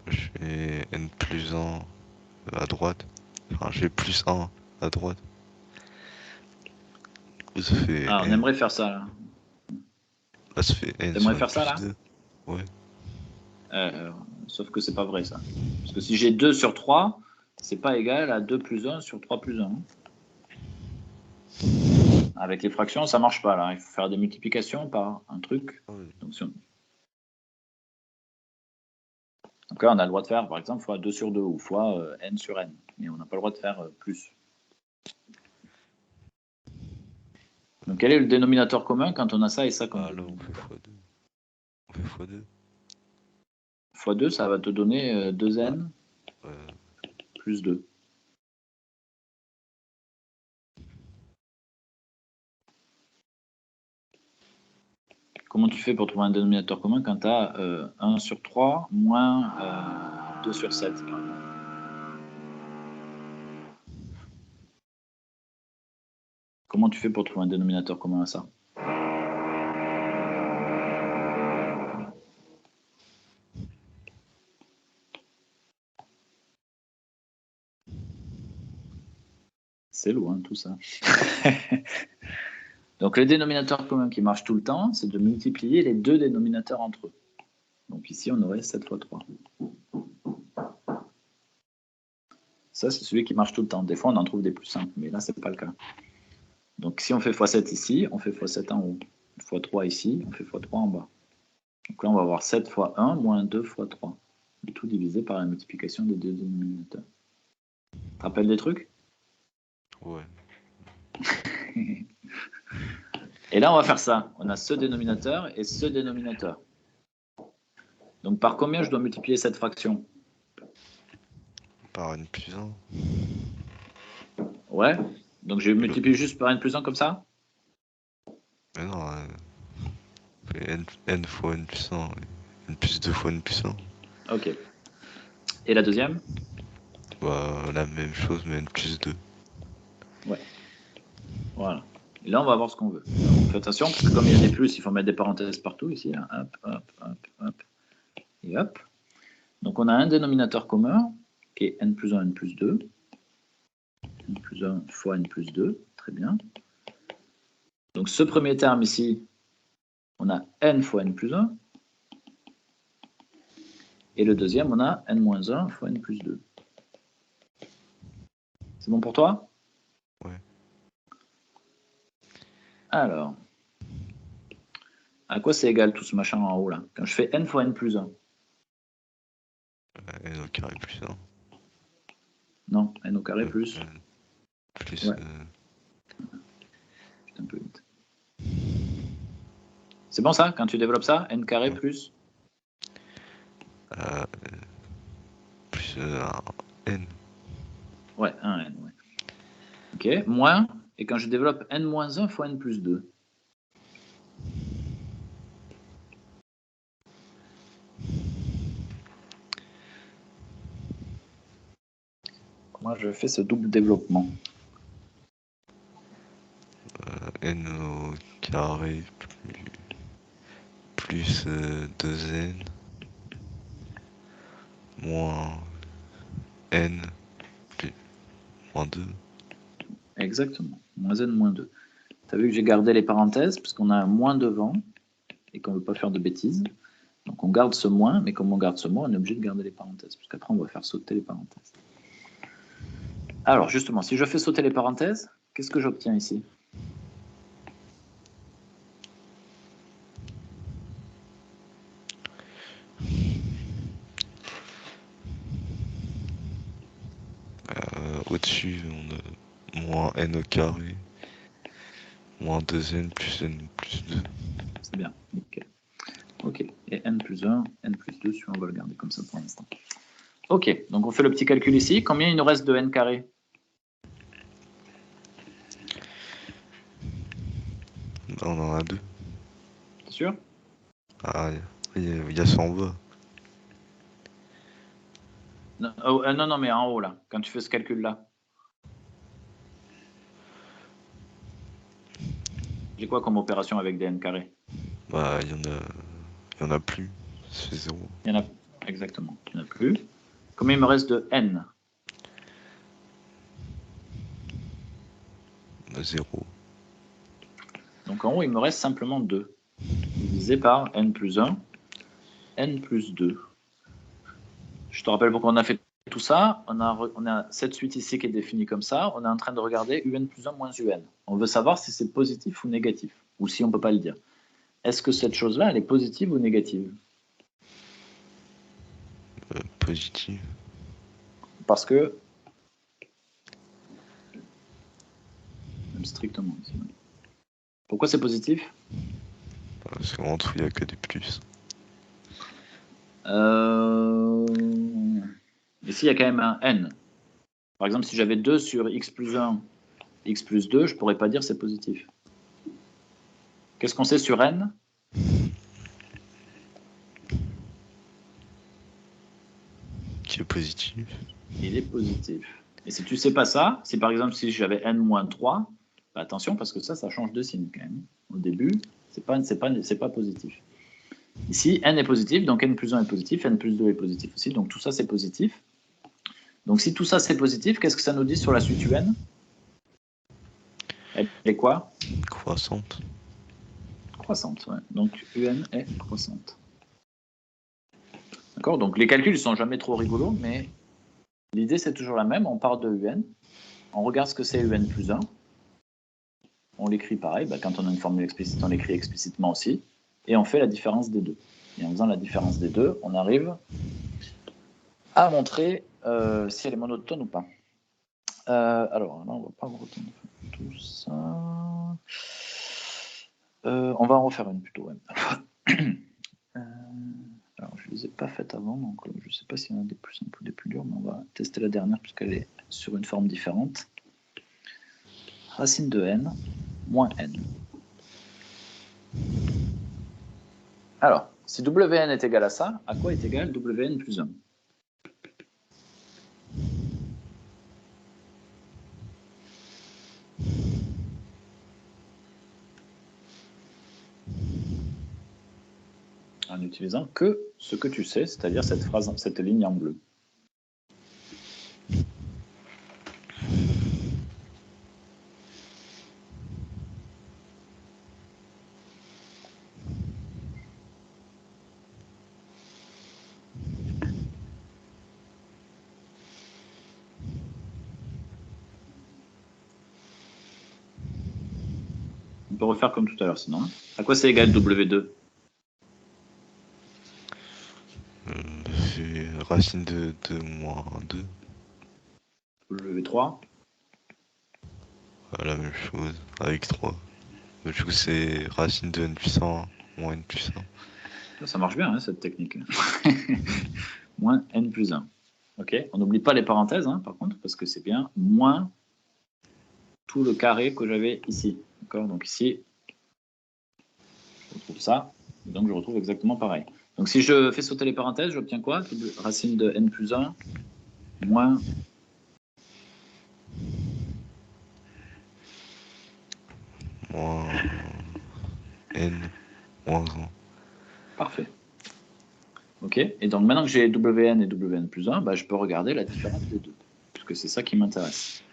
Je fais N plus 1 à droite. Enfin, j'ai plus 1 à droite. Ça fait Ah, on N. aimerait faire ça, là. Là, ça fait N T'aimerais sur N faire ça, plus là? 2. Ouais. Sauf que c'est pas vrai, ça. Parce que si j'ai 2 sur 3, c'est pas égal à 2 plus 1 sur 3 plus 1. Avec les fractions, ça marche pas, là. Il faut faire des multiplications par un truc. Ouais. Donc là, on a le droit de faire, par exemple, fois 2 sur 2 ou fois n sur n. Mais on n'a pas le droit de faire plus. Donc, quel est le dénominateur commun quand on a ça et ça comme Ah, là, on fait x2. On fait x2. Fois 2, ça va te donner 2n plus 2. Comment tu fais pour trouver un dénominateur commun quand tu as 1 sur 3 moins 2 sur 7, par exemple? Comment tu fais pour trouver un dénominateur commun à ça? C'est loin tout ça. Donc le dénominateur commun qui marche tout le temps, c'est de multiplier les deux dénominateurs entre eux. Donc ici, on aurait 7 fois 3. Ça, c'est celui qui marche tout le temps. Des fois, on en trouve des plus simples, mais là, ce n'est pas le cas. Donc si on fait x7 ici, on fait x7 en haut. x3 ici, on fait x3 en bas. Donc là, on va avoir 7 fois 1 moins 2 fois 3. Le tout divisé par la multiplication des deux dénominateurs. Tu te rappelles des trucs? Ouais. Et là, on va faire ça. On a ce dénominateur et ce dénominateur. Donc par combien je dois multiplier cette fraction? Par N plus 1. Ouais. Donc je multiplie juste par n plus 1 comme ça? Mais non, N fois N plus 1. N plus 2 fois N plus 1. Ok. Et la deuxième? Bah, la même chose, mais N plus 2. Ouais. Voilà. Et là, on va voir ce qu'on veut. On fait attention, parce que comme il y a des plus, il faut mettre des parenthèses partout ici. Là. Hop, hop, hop, hop. Et hop. Donc on a un dénominateur commun, qui est n plus 1, n plus 2. N plus 1 fois n plus 2. Très bien. Donc ce premier terme ici, on a n fois n plus 1. Et le deuxième, on a n moins 1 fois n plus 2. C'est bon pour toi? Ouais. Alors, à quoi c'est égal tout ce machin en haut là? Quand je fais n fois n plus 1. N au carré plus 1. Non, n au carré plus. Plus. Ouais. Un peu vite. C'est bon ça, quand tu développes ça? N carré plus? Plus un N. Ouais, un n, ouais. Ok, moins, et quand je développe n moins 1 fois n plus 2. Comment je fais ce double développement? N au carré plus 2n moins n plus moins 2. Exactement, moins n moins 2. Tu as vu que j'ai gardé les parenthèses, parce qu'on a un moins devant, et qu'on ne veut pas faire de bêtises. Donc on garde ce moins, mais comme on garde ce moins, on est obligé de garder les parenthèses, parce qu'après on va faire sauter les parenthèses. Alors, justement, si je fais sauter les parenthèses, qu'est-ce que j'obtiens ici? Au-dessus, on a moins n au carré, moins 2n plus n plus 2. C'est bien, nickel. Ok, et n plus 1, n plus 2, on va le garder comme ça pour l'instant. Ok, donc on fait le petit calcul ici. Combien il nous reste de n carré? On en a 2. T'es sûr? Ah, il y a ça en bas. Non, non, mais en haut, là, quand tu fais ce calcul-là. J'ai quoi comme opération avec des n carrés? Bah, il y en a plus. C'est 0. Il y en a, exactement, il n'y en a plus. Combien il me reste de n? 0. Donc en haut, il me reste simplement 2, divisé par n plus 1, n plus 2. Je te rappelle pourquoi on a fait tout ça. On a cette suite ici qui est définie comme ça. On est en train de regarder un plus 1 moins un. On veut savoir si c'est positif ou négatif, ou si on ne peut pas le dire. Est-ce que cette chose-là, elle est positive ou négative? Positif. Parce que, même strictement ici. Pourquoi c'est positif? Parce qu'en dessous, il n'y a que des plus. Ici, il y a quand même un n. Par exemple, si j'avais 2 sur x plus 1, x plus 2, je ne pourrais pas dire c'est positif. Qu'est-ce qu'on sait sur n? Qui est positif. Il est positif. Et si tu ne sais pas ça, si par exemple si j'avais n moins 3, bah attention parce que ça change de signe quand même. Au début, c'est pas positif. Ici, n est positif, donc n plus 1 est positif, n plus 2 est positif aussi, donc tout ça c'est positif. Donc si tout ça c'est positif, qu'est-ce que ça nous dit sur la suite un? Elle est quoi? Croissante. Croissante, ouais. Donc un est croissante. D'accord? Donc les calculs ne sont jamais trop rigolos, mais l'idée c'est toujours la même. On part de un, on regarde ce que c'est un plus 1. On l'écrit pareil, bah, quand on a une formule explicite, on l'écrit explicitement aussi, et on fait la différence des deux. Et en faisant la différence des deux, on arrive à montrer si elle est monotone ou pas. Alors là, on va pas retourner tout ça. On va en refaire une plutôt. Ouais. Alors, je ne les ai pas faites avant, donc je ne sais pas s'il y en a des plus simples ou des plus dures, mais on va tester la dernière puisqu'elle est sur une forme différente. Racine de n moins n. Alors, si Wn est égal à ça, à quoi est égal Wn plus 1? En n'utilisant que ce que tu sais, c'est-à-dire cette phrase, cette ligne en bleu. On peut refaire comme tout à l'heure sinon. À quoi c'est égal W2? C'est racine de moins 2. W3? La même chose, avec 3. Du coup, c'est racine de n plus 1 moins n plus 1. Ça marche bien, hein, cette technique. Moins n plus 1. Ok. On n'oublie pas les parenthèses, hein, par contre, parce que c'est bien moins tout le carré que j'avais ici. D'accord. Donc ici, je retrouve ça. Et donc je retrouve exactement pareil. Donc si je fais sauter les parenthèses, j'obtiens quoi? Racine de n plus 1 moins Moins n moins 1. Parfait. Ok. Et donc maintenant que j'ai Wn et Wn plus 1, bah, je peux regarder la différence des deux. Parce que c'est ça qui m'intéresse.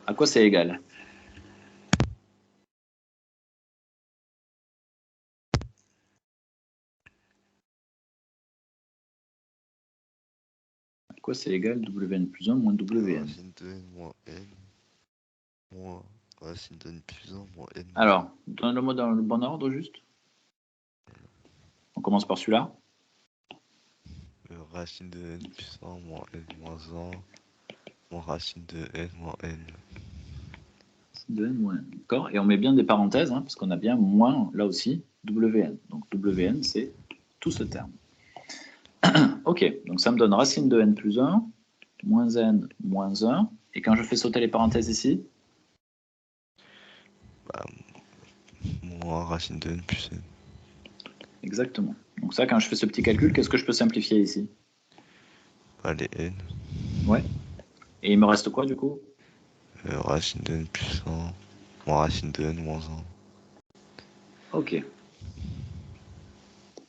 À quoi c'est égal? À Pourquoi c'est égal Wn plus 1 moins Wn? Racine de n moins n moins racine de n plus 1 moins n. Alors, donne-le-moi dans le bon ordre juste. On commence par celui-là. Racine de n plus 1 moins n moins 1 moins racine de n moins n. De n moins n, d'accord. Et on met bien des parenthèses, hein, parce qu'on a bien moins, là aussi, Wn. Donc Wn, c'est tout ce terme. Ok, donc ça me donne racine de n plus 1, moins n moins 1. Et quand je fais sauter les parenthèses ici, Moins racine de n plus n. exactement. Donc ça, quand je fais ce petit calcul, qu'est-ce que je peux simplifier ici? Les n. Ouais. Et il me reste quoi, du coup? Racine de n plus 1 moins racine de n moins 1. Ok.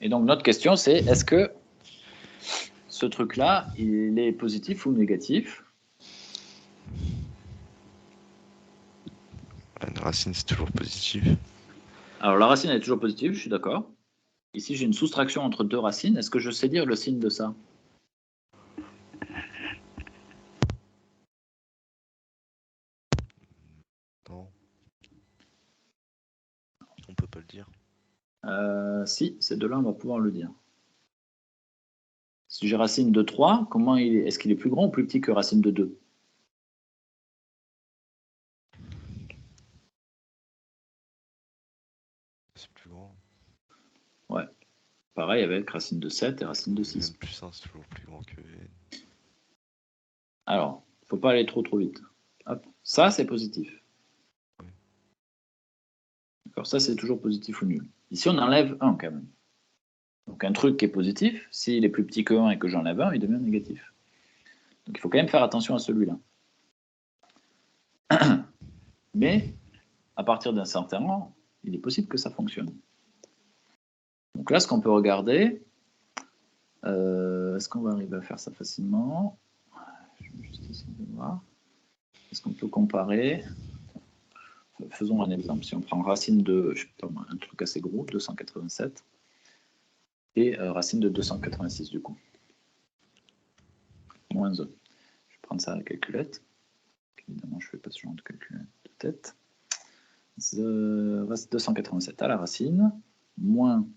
Et donc notre question, c'est est-ce que ce truc-là, il est positif ou négatif? Une racine, c'est toujours positif. Alors la racine est toujours positive, je suis d'accord. Ici, j'ai une soustraction entre deux racines. Est-ce que je sais dire le signe de ça? Non. On peut pas le dire. Si, ces deux-là, on va pouvoir le dire. Si j'ai racine de 3, est-ce qu'il est plus grand ou plus petit que racine de 2? C'est plus grand. Ouais. Pareil avec racine de 7 et racine de 6. n plus 1, c'est toujours plus grand que n. Alors, il ne faut pas aller trop vite. Hop. Ça, c'est positif. Oui. D'accord, ça, c'est toujours positif ou nul. Ici, on enlève 1 quand même. Donc un truc qui est positif, s'il est plus petit que 1 et que j'enlève 1, il devient négatif. Donc il faut quand même faire attention à celui-là. Mais, à partir d'un certain rang, il est possible que ça fonctionne. Donc là, ce qu'on peut regarder, est-ce qu'on va arriver à faire ça facilement? Je vais juste essayer de voir. Est-ce qu'on peut comparer? Faisons un exemple. Si on prend racine de, je sais pas, un truc assez gros, 287, et racine de 286 du coup. Moins 1. Je vais prendre ça à la calculette. Évidemment, je ne fais pas ce genre de calcul de tête. 287 à la racine, moins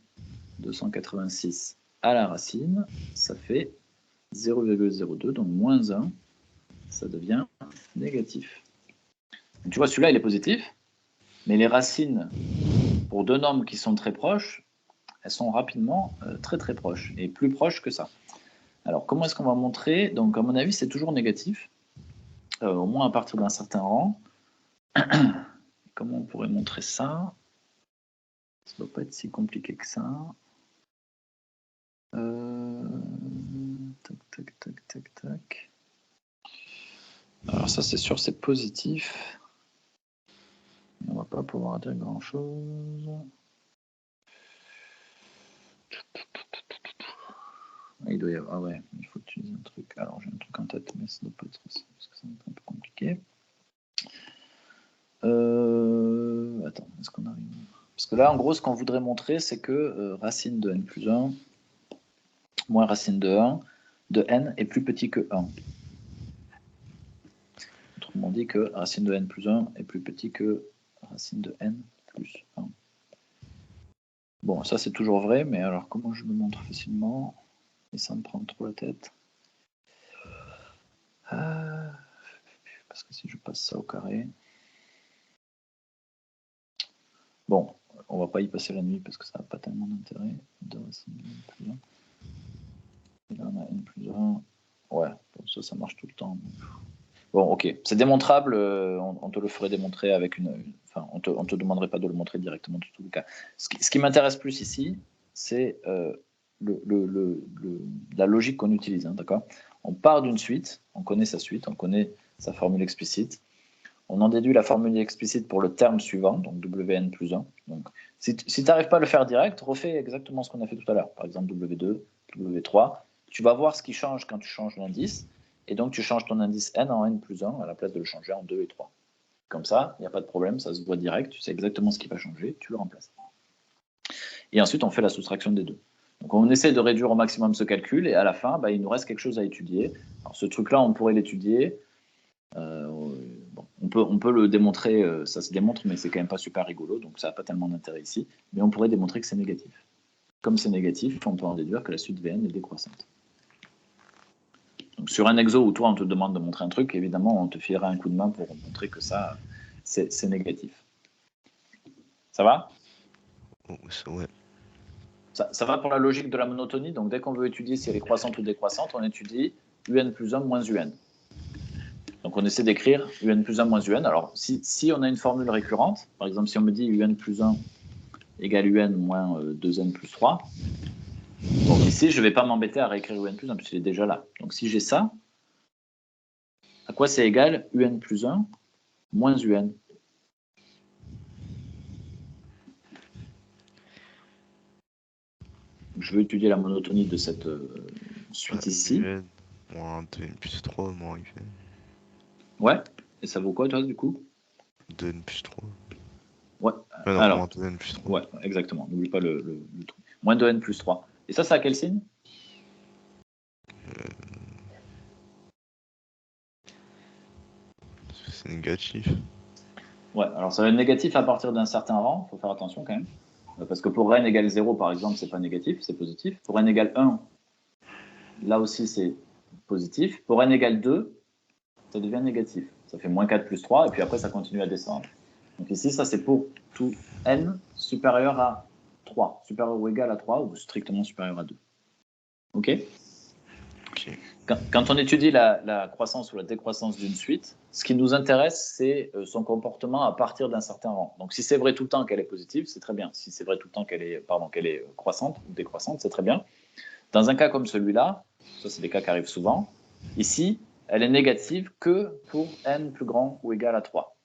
286 à la racine, ça fait 0,02, donc moins 1, ça devient négatif. Donc, tu vois, celui-là, il est positif, mais les racines, pour deux nombres qui sont très proches, elles sont rapidement très très proches, et plus proches que ça. Alors, comment est-ce qu'on va montrer? Donc, à mon avis, c'est toujours négatif, au moins à partir d'un certain rang. Comment on pourrait montrer ça? Ça ne doit pas être si compliqué que ça. Tac. Alors ça, c'est sûr, c'est positif. On va pas pouvoir dire grand-chose. Il doit y avoir... Ah ouais, il faut utiliser un truc. Alors, j'ai un truc en tête, mais ça ne doit pas être ça, parce que ça va être un peu compliqué. Attends, est-ce qu'on arrive? Parce que là, en gros, ce qu'on voudrait montrer, c'est que racine de n plus 1 moins racine de 1 de n est plus petit que 1. Autrement dit que racine de n plus 1 est plus petit que racine de n plus 1. Bon, ça c'est toujours vrai, mais alors comment je le montre facilement et sans me prendre trop la tête? Parce que si je passe ça au carré... Bon, on va pas y passer la nuit parce que ça n'a pas tellement d'intérêt. De racine de n plus 1. Et là on a n plus 1. Ouais, bon, ça marche tout le temps. Bon, ok, c'est démontrable, on te le ferait démontrer avec enfin, on te demanderait pas de le montrer directement dans tous les cas. Ce qui m'intéresse plus ici, c'est la logique qu'on utilise, hein, d'accord? On part d'une suite, on connaît sa suite, on connaît sa formule explicite, on en déduit la formule explicite pour le terme suivant, donc Wn plus 1. Donc, si tu n'arrives pas à le faire direct, refais exactement ce qu'on a fait tout à l'heure, par exemple W2, W3, tu vas voir ce qui change quand tu changes l'indice, et donc tu changes ton indice n en n plus 1 à la place de le changer en 2 et 3. Comme ça, il n'y a pas de problème, ça se voit direct, tu sais exactement ce qui va changer, tu le remplaces. Et ensuite, on fait la soustraction des deux. Donc on essaie de réduire au maximum ce calcul et à la fin, il nous reste quelque chose à étudier. Alors, ce truc-là, on pourrait l'étudier. On peut le démontrer, ça se démontre, mais c'est quand même pas super rigolo, donc ça n'a pas tellement d'intérêt ici. Mais on pourrait démontrer que c'est négatif. Comme c'est négatif, on peut en déduire que la suite Vn est décroissante. Donc sur un exo où toi on te demande de montrer un truc, évidemment on te filera un coup de main pour montrer que ça c'est négatif. Ça va? Ouais. Ça va pour la logique de la monotonie. Donc dès qu'on veut étudier si elle est croissante ou décroissante, on étudie un plus 1 moins un. Donc on essaie d'écrire un plus 1 moins un. Alors si on a une formule récurrente, par exemple si on me dit un plus 1 égale un moins 2n plus 3, donc ici je ne vais pas m'embêter à réécrire un plus 1 puisqu'il est déjà là. Donc si j'ai ça, à quoi c'est égal un plus 1 moins un? Je veux étudier la monotonie de cette suite ici. UN moins 2n plus 3 moins UN. Ouais, et ça vaut quoi toi du coup? 2n plus 3. Ouais, non, alors, moins 2n plus 3. Ouais, exactement, n'oublie pas le truc. Moins 2n plus 3. Et ça a quel signe? C'est négatif. Ouais, alors ça va être négatif à partir d'un certain rang, il faut faire attention quand même. Parce que pour n égale 0, par exemple, c'est pas négatif, c'est positif. Pour n égale 1, là aussi c'est positif. Pour n égale 2, ça devient négatif. Ça fait moins 4 plus 3, et puis après ça continue à descendre. Donc ici, ça c'est pour tout n supérieur à 3, supérieur ou égal à 3, ou strictement supérieur à 2. Ok? Quand on étudie la croissance ou la décroissance d'une suite, ce qui nous intéresse, c'est son comportement à partir d'un certain rang. Donc, si c'est vrai tout le temps qu'elle est positive, c'est très bien. Si c'est vrai tout le temps qu'elle est croissante ou décroissante, c'est très bien. Dans un cas comme celui-là, ça c'est des cas qui arrivent souvent, ici, elle est négative que pour n plus grand ou égal à 3.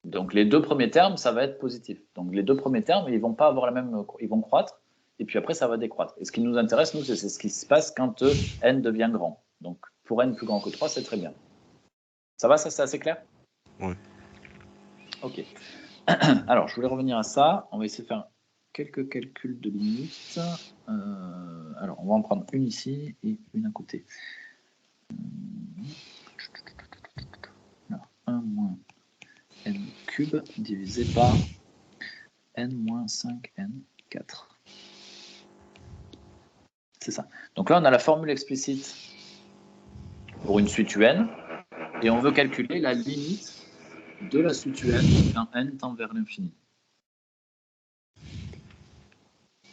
Donc, les deux premiers termes, ça va être positif. Donc, les deux premiers termes, ils vont pas avoir la même, ils vont croître. Et puis après, ça va décroître. Et ce qui nous intéresse, nous, c'est ce qui se passe quand n devient grand. Donc, pour n plus grand que 3, c'est très bien. Ça va, ça, c'est assez clair? Oui. Ok. Alors, je voulais revenir à ça. On va essayer de faire quelques calculs de limites. Alors, on va en prendre une ici et une à côté. Alors, 1 moins n cube divisé par n moins 5n4. C'est ça. Donc là, on a la formule explicite pour une suite un, et on veut calculer la limite de la suite un quand n tend vers l'infini.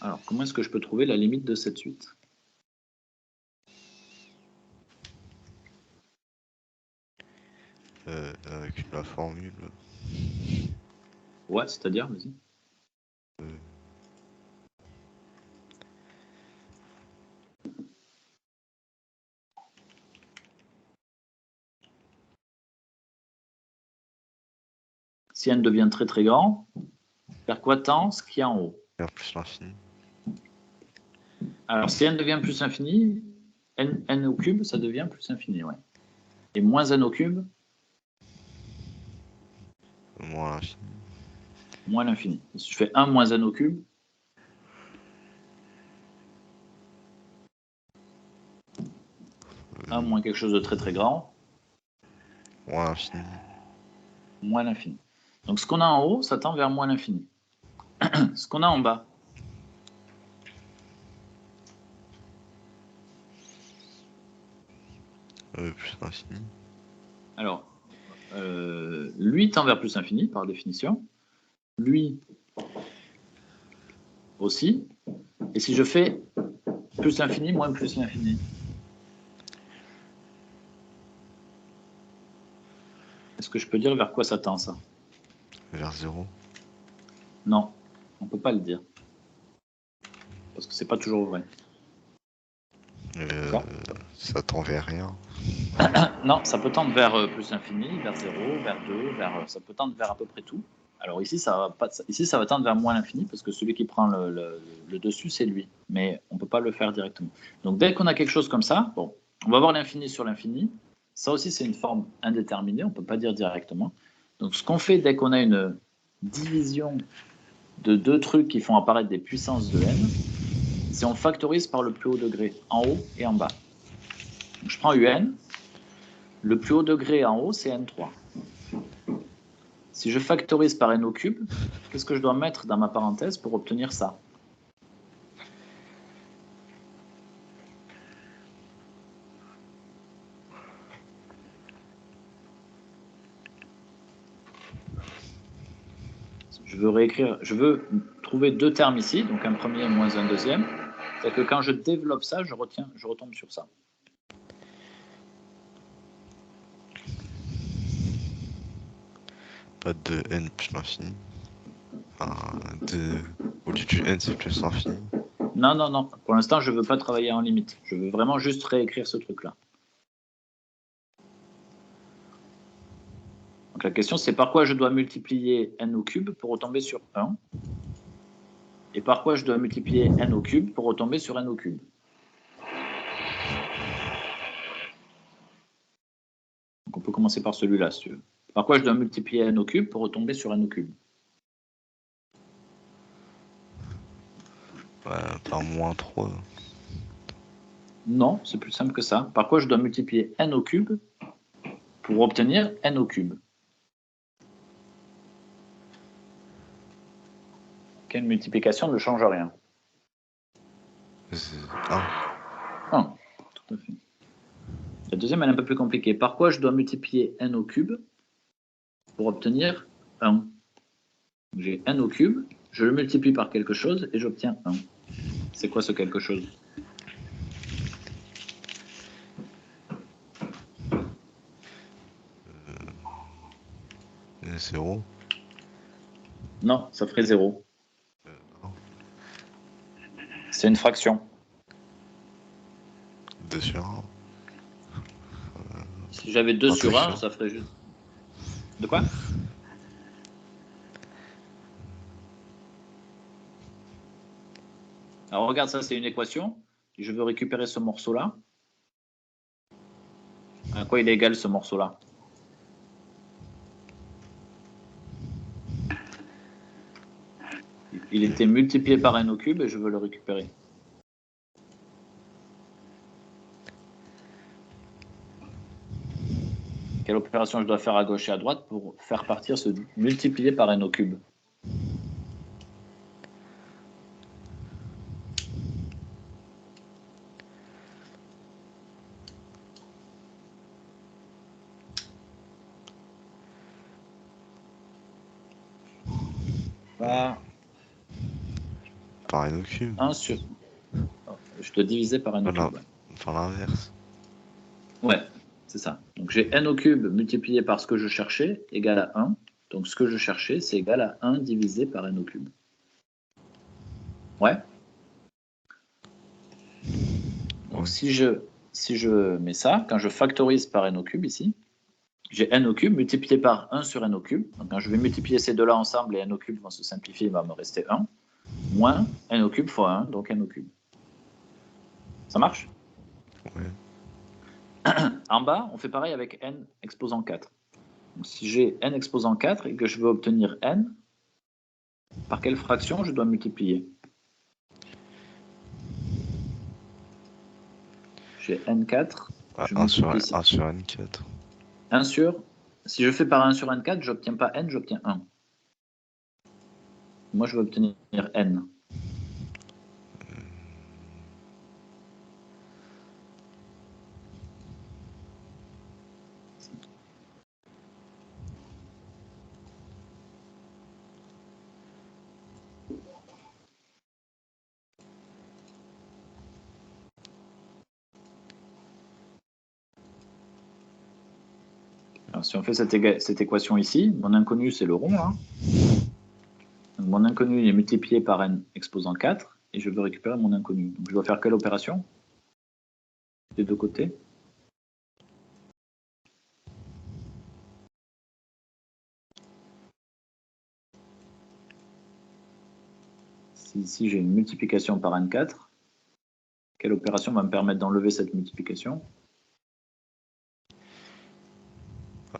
Alors, comment est-ce que je peux trouver la limite de cette suite? Avec la formule. Ouais, c'est-à-dire, vas-y. Si n devient très très grand, vers quoi tend ce qu'il y a en haut? Vers plus l'infini. Alors, si n devient plus infini, n au cube, ça devient plus infini, ouais. Et moins n au cube? Moins l'infini. Moins l'infini. Si je fais 1 moins n au cube, moins quelque chose de très très grand, Moins l'infini. moins l'infini. Donc ce qu'on a en haut, ça tend vers moins l'infini. Ce qu'on a en bas, Plus l'infini. alors, lui tend vers plus infini, par définition. Lui aussi. Et si je fais plus l'infini, moins plus l'infini? Est-ce que je peux dire vers quoi ça tend, ça? Vers 0. Non, on ne peut pas le dire. Parce que c'est pas toujours vrai. Ça tend vers rien. Non, ça peut tendre vers plus infini, vers 0, vers 2, ça peut tendre vers à peu près tout. Alors ici, ça va tendre vers moins l'infini, parce que celui qui prend le dessus, c'est lui. Mais on ne peut pas le faire directement. Donc dès qu'on a quelque chose comme ça, bon, on va avoir l'infini sur l'infini. Ça aussi, c'est une forme indéterminée, on ne peut pas dire directement. Donc ce qu'on fait dès qu'on a une division de deux trucs qui font apparaître des puissances de n, si on factorise par le plus haut degré, en haut et en bas. Donc, je prends UN, le plus haut degré en haut, c'est N3. Si je factorise par N au cube, qu'est-ce que je dois mettre dans ma parenthèse pour obtenir ça? Je veux trouver deux termes ici, donc un premier moins un deuxième. C'est que quand je développe ça, je retombe sur ça. Pas de n plus l'infini. Enfin, au-dessus du n, c'est plus l'infini. Non, non, non. Pour l'instant, je ne veux pas travailler en limite. Je veux vraiment juste réécrire ce truc-là. Donc la question, c'est par quoi je dois multiplier n au cube pour retomber sur 1 et par quoi je dois multiplier n au cube pour retomber sur n au cube. Donc on peut commencer par celui-là, si tu veux. Par quoi je dois multiplier n au cube pour retomber sur n au cube? Par moins 3. Non, c'est plus simple que ça. Par quoi je dois multiplier n au cube pour obtenir n au cube? Quelle multiplication ne change rien? 1. 1, tout à fait. La deuxième, elle est un peu plus compliquée. Par quoi je dois multiplier n au cube pour obtenir 1? J'ai n au cube, je le multiplie par quelque chose et j'obtiens 1. C'est quoi ce quelque chose? Euh, 0. Non, ça ferait 0. Non. C'est une fraction. 2 sur 1. Si j'avais 2 sur 1, sur... ça ferait juste... De quoi? Alors regarde, ça c'est une équation. Je veux récupérer ce morceau-là. À quoi il est égal ce morceau-là? Il était multiplié par n au cube et je veux le récupérer. Quelle opération je dois faire à gauche et à droite pour faire partir ce multiplié par n au cube? Par n au cube. 1 sur... Je dois diviser par n au cube. Par l'inverse. Ouais, c'est ça. Donc j'ai n au cube multiplié par ce que je cherchais égale à 1. Donc ce que je cherchais, c'est égal à 1 divisé par n au cube. Ouais. Donc si je mets ça, quand je factorise par n au cube ici, j'ai n au cube multiplié par 1 sur n au cube. Donc quand je vais multiplier ces deux-là ensemble, les n au cube vont se simplifier, il va me rester 1. Moins n au cube fois 1, donc n au cube. Ça marche? Ouais. En bas, on fait pareil avec n exposant 4. Donc si j'ai n exposant 4 et que je veux obtenir n, par quelle fraction je dois multiplier? J'ai n4. Je 1 sur multiplie n4. 1 sur... Si je fais par 1 sur n4, je n'obtiens pas n, j'obtiens 1. Moi, je veux obtenir n. Alors, si on fait cette équation ici, mon inconnu, c'est le rond. Hein. Donc, mon inconnu il est multiplié par n exposant 4, et je veux récupérer mon inconnu. Donc, je dois faire quelle opération? Des deux côtés. Si ici, j'ai une multiplication par n4, quelle opération va me permettre d'enlever cette multiplication?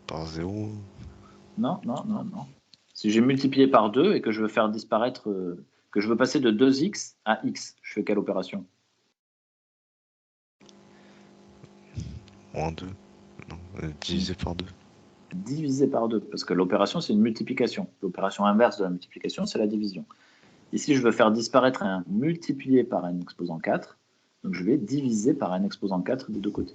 Par 0. Non, non, non, non. Si j'ai multiplié par 2 et que je veux faire disparaître que je veux passer de 2x à x. Je fais quelle opération? Moins 2. Non, divisé par 2. Divisé par 2, parce que l'opération, c'est une multiplication. L'opération inverse de la multiplication, c'est la division. Ici, je veux faire disparaître un multiplié par n exposant 4, donc je vais diviser par n exposant 4 des deux côtés.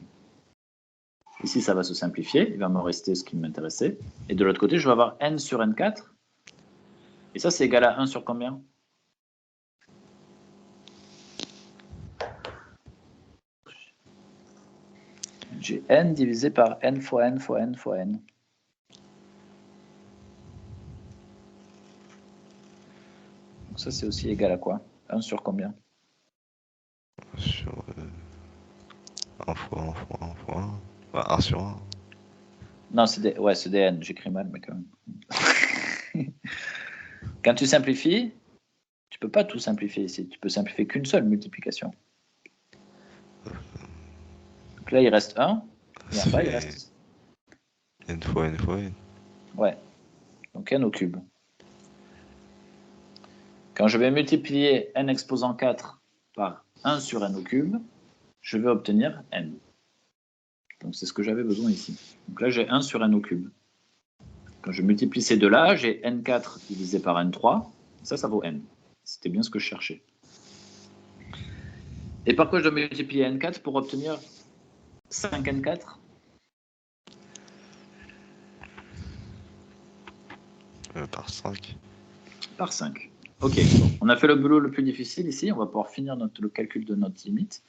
Ici, ça va se simplifier, il va me rester ce qui m'intéressait. Et de l'autre côté, je vais avoir n sur n4. Et ça, c'est égal à 1 sur combien? J'ai n divisé par n fois n fois n fois n. Donc ça, c'est aussi égal à quoi? 1 sur combien? Sur 1 fois 1 fois 1 fois 1. Bah, 1 sur 1. Non, c'est des... Ouais, c'est des n, j'écris mal, mais quand même. Quand tu simplifies, tu peux pas tout simplifier ici. Tu peux simplifier qu'une seule multiplication. Donc là, il reste 1, et en bas, il reste... n fois n fois n. Ouais, donc n au cube. Quand je vais multiplier n exposant 4 par 1 sur n au cube, je vais obtenir n. Donc c'est ce que j'avais besoin ici. Donc là, j'ai 1 sur n au cube. Quand je multiplie ces deux-là, j'ai n4 divisé par n3. Ça vaut n. C'était bien ce que je cherchais. Et par quoi je dois multiplier n4 pour obtenir 5n4? Par 5. Par 5. Ok, on a fait le boulot le plus difficile ici. On va pouvoir finir le calcul de notre limite.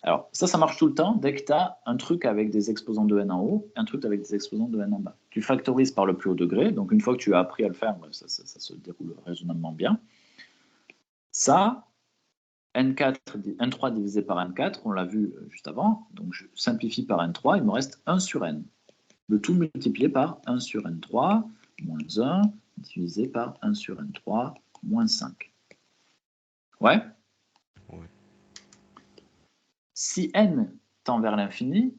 Alors, ça marche tout le temps dès que tu as un truc avec des exposants de n en haut, un truc avec des exposants de n en bas. Tu factorises par le plus haut degré, donc une fois que tu as appris à le faire, ça se déroule raisonnablement bien. Ça, n3 divisé par n4, on l'a vu juste avant, donc je simplifie par n3, il me reste 1 sur n. Le tout multiplié par 1 sur n3, moins 1, divisé par 1 sur n3, moins 5. Ouais? Ouais. Si n tend vers l'infini,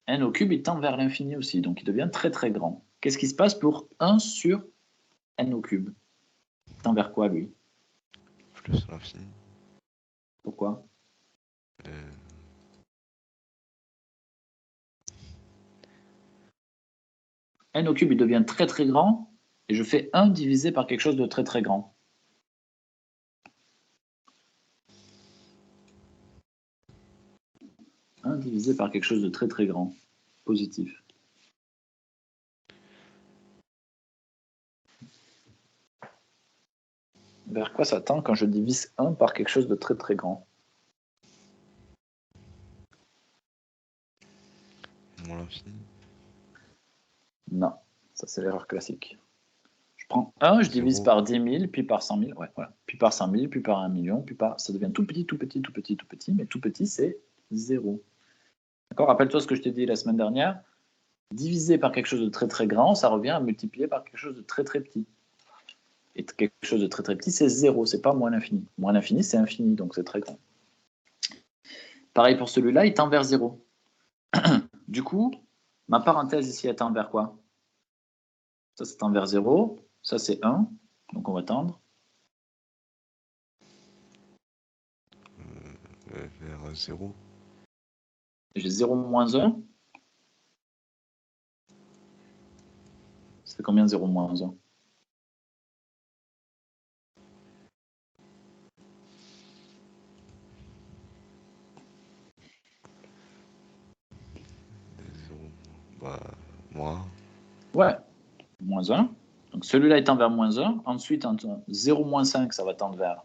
n au cube, il tend vers l'infini aussi, donc il devient très très grand. Qu'est-ce qui se passe pour 1 sur n au cube? Il tend vers quoi, lui? Plus l'infini. Pourquoi? N au cube, il devient très très grand, et je fais 1 divisé par quelque chose de très très grand. Divisé par quelque chose de très très grand, positif. Vers quoi ça tend quand je divise 1 par quelque chose de très très grand? Moins l'infini. Non, ça c'est l'erreur classique. Je prends 1, je divise 0. par 10 000, puis par 100 000, ouais, voilà. Puis par 100 000, puis par 1 million, puis par... Ça devient tout petit, tout petit, tout petit, tout petit, mais tout petit c'est 0. D'accord? Rappelle-toi ce que je t'ai dit la semaine dernière. Diviser par quelque chose de très très grand, ça revient à multiplier par quelque chose de très très petit. Et quelque chose de très très petit, c'est 0, c'est pas moins l'infini. Moins l'infini, c'est infini, donc c'est très grand. Pareil pour celui-là, il tend vers 0. Du coup, ma parenthèse ici, elle tend vers quoi? Ça tend vers 0, ça c'est 1, donc on va tendre. Vers 0. J'ai 0 moins 1. Ça fait combien 0 moins 1? Bah, moins. Ouais, moins 1. Donc celui-là il tend vers moins 1. Ensuite, entre 0 moins 5, ça va tendre vers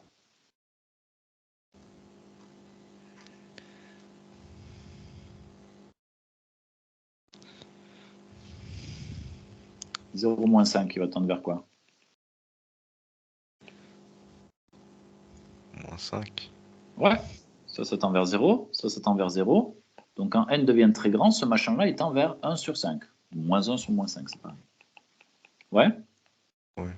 0 moins 5, il va tendre vers quoi? Moins 5. Ouais, ça tend vers 0, ça tend vers 0. Donc quand n devient très grand, ce machin-là, il tend vers 1 sur 5. Moins 1 sur moins 5, c'est pareil. Ouais? Ouais.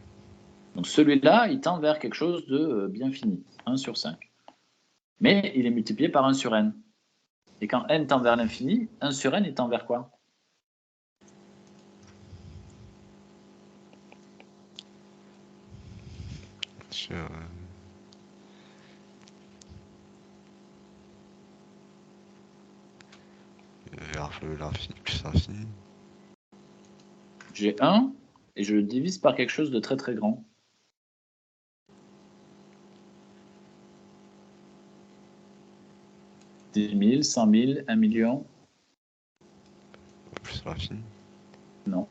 Donc celui-là, il tend vers quelque chose de bien fini, 1 sur 5. Mais il est multiplié par 1 sur n. Et quand n tend vers l'infini, 1 sur n, il tend vers quoi? Sur large l'infini plus l'infini. J'ai 1 et je le divise par quelque chose de très très grand. 10 000, 100 000, 1 million. Plus l'infini. Non.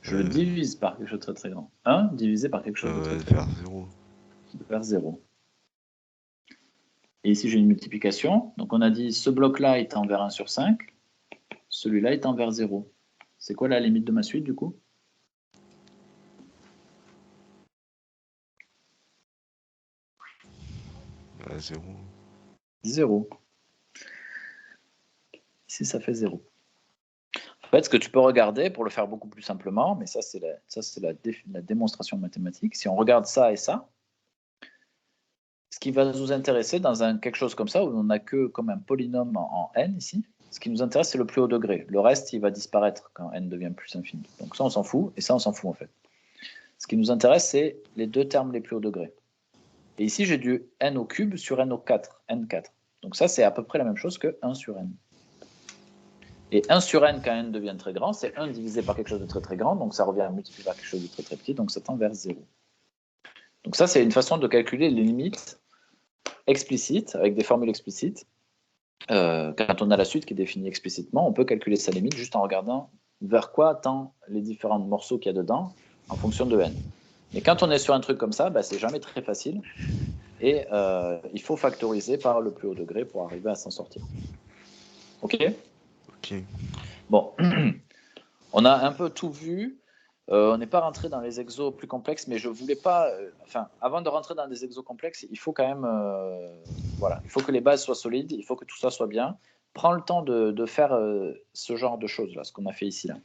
Je le divise par quelque chose de très très grand. 1 divisé par quelque chose de très très grand. Vers 0. Vers 0. Et ici, j'ai une multiplication. Donc, on a dit ce bloc-là est en vers 1 sur 5. Celui-là est en vers 0. C'est quoi la limite de ma suite, du coup? 0. 0. Ici, ça fait 0. En fait, ce que tu peux regarder, pour le faire beaucoup plus simplement, mais ça, c'est la démonstration mathématique. Si on regarde ça et ça, ce qui va nous intéresser dans quelque chose comme ça, où on n'a que comme un polynôme en n ici, ce qui nous intéresse, c'est le plus haut degré. Le reste, il va disparaître quand n devient plus infini. Donc ça, on s'en fout, et ça, on s'en fout en fait. Ce qui nous intéresse, c'est les deux termes les plus haut degré. Et ici, j'ai du n au cube sur n au 4, n4. Donc ça, c'est à peu près la même chose que 1 sur n. Et 1 sur n, quand n devient très grand, c'est 1 divisé par quelque chose de très très grand, donc ça revient à multiplier par quelque chose de très très petit, donc ça tend vers 0. Donc ça, c'est une façon de calculer les limites explicites, avec des formules explicites. Quand on a la suite qui est définie explicitement, on peut calculer sa limite juste en regardant vers quoi tend les différents morceaux qu'il y a dedans en fonction de n. Mais quand on est sur un truc comme ça, c'est jamais très facile, et il faut factoriser par le plus haut degré pour arriver à s'en sortir. Ok ? Ok. Bon, on a un peu tout vu. On n'est pas rentré dans les exos plus complexes, mais je voulais pas. Avant de rentrer dans des exos complexes, il faut quand même, il faut que les bases soient solides, il faut que tout ça soit bien. Prends le temps de faire ce genre de choses là, ce qu'on a fait ici là.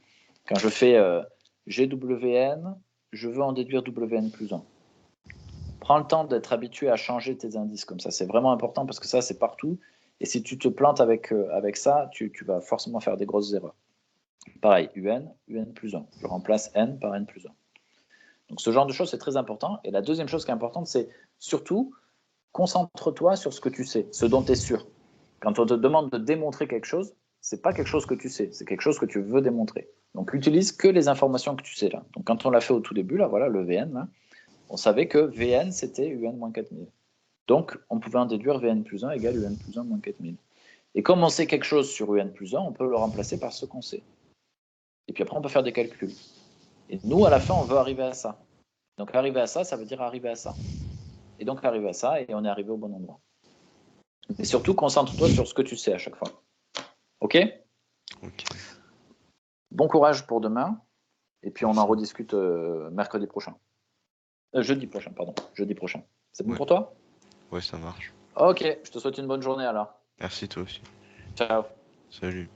Quand je fais GWN, je veux en déduire WN plus 1. Prends le temps d'être habitué à changer tes indices comme ça. C'est vraiment important parce que ça, c'est partout. Et si tu te plantes avec ça, tu vas forcément faire des grosses erreurs. Pareil, UN plus 1. Je remplace N par N plus 1. Donc ce genre de choses, c'est très important. Et la deuxième chose qui est importante, c'est surtout, concentre-toi sur ce que tu sais, ce dont tu es sûr. Quand on te demande de démontrer quelque chose, c'est pas quelque chose que tu sais, c'est quelque chose que tu veux démontrer. Donc utilise que les informations que tu sais là. Donc quand on l'a fait au tout début, là, voilà, le VN, là, on savait que VN, c'était UN moins 4000. Donc on pouvait en déduire VN plus 1 égale UN plus 1 moins 4000. Et comme on sait quelque chose sur UN plus 1, on peut le remplacer par ce qu'on sait. Et puis après, on peut faire des calculs. Et nous, à la fin, on veut arriver à ça. Donc arriver à ça, ça veut dire arriver à ça. Et donc arriver à ça, et on est arrivé au bon endroit. Et surtout, concentre-toi sur ce que tu sais à chaque fois. Ok ? Ok. Bon courage pour demain. Et puis on en Merci. rediscute mercredi prochain. Jeudi prochain, pardon. Jeudi prochain. C'est bon Ouais. pour toi ? Ouais, ça marche. Ok, je te souhaite une bonne journée alors. Merci toi aussi. Ciao. Salut.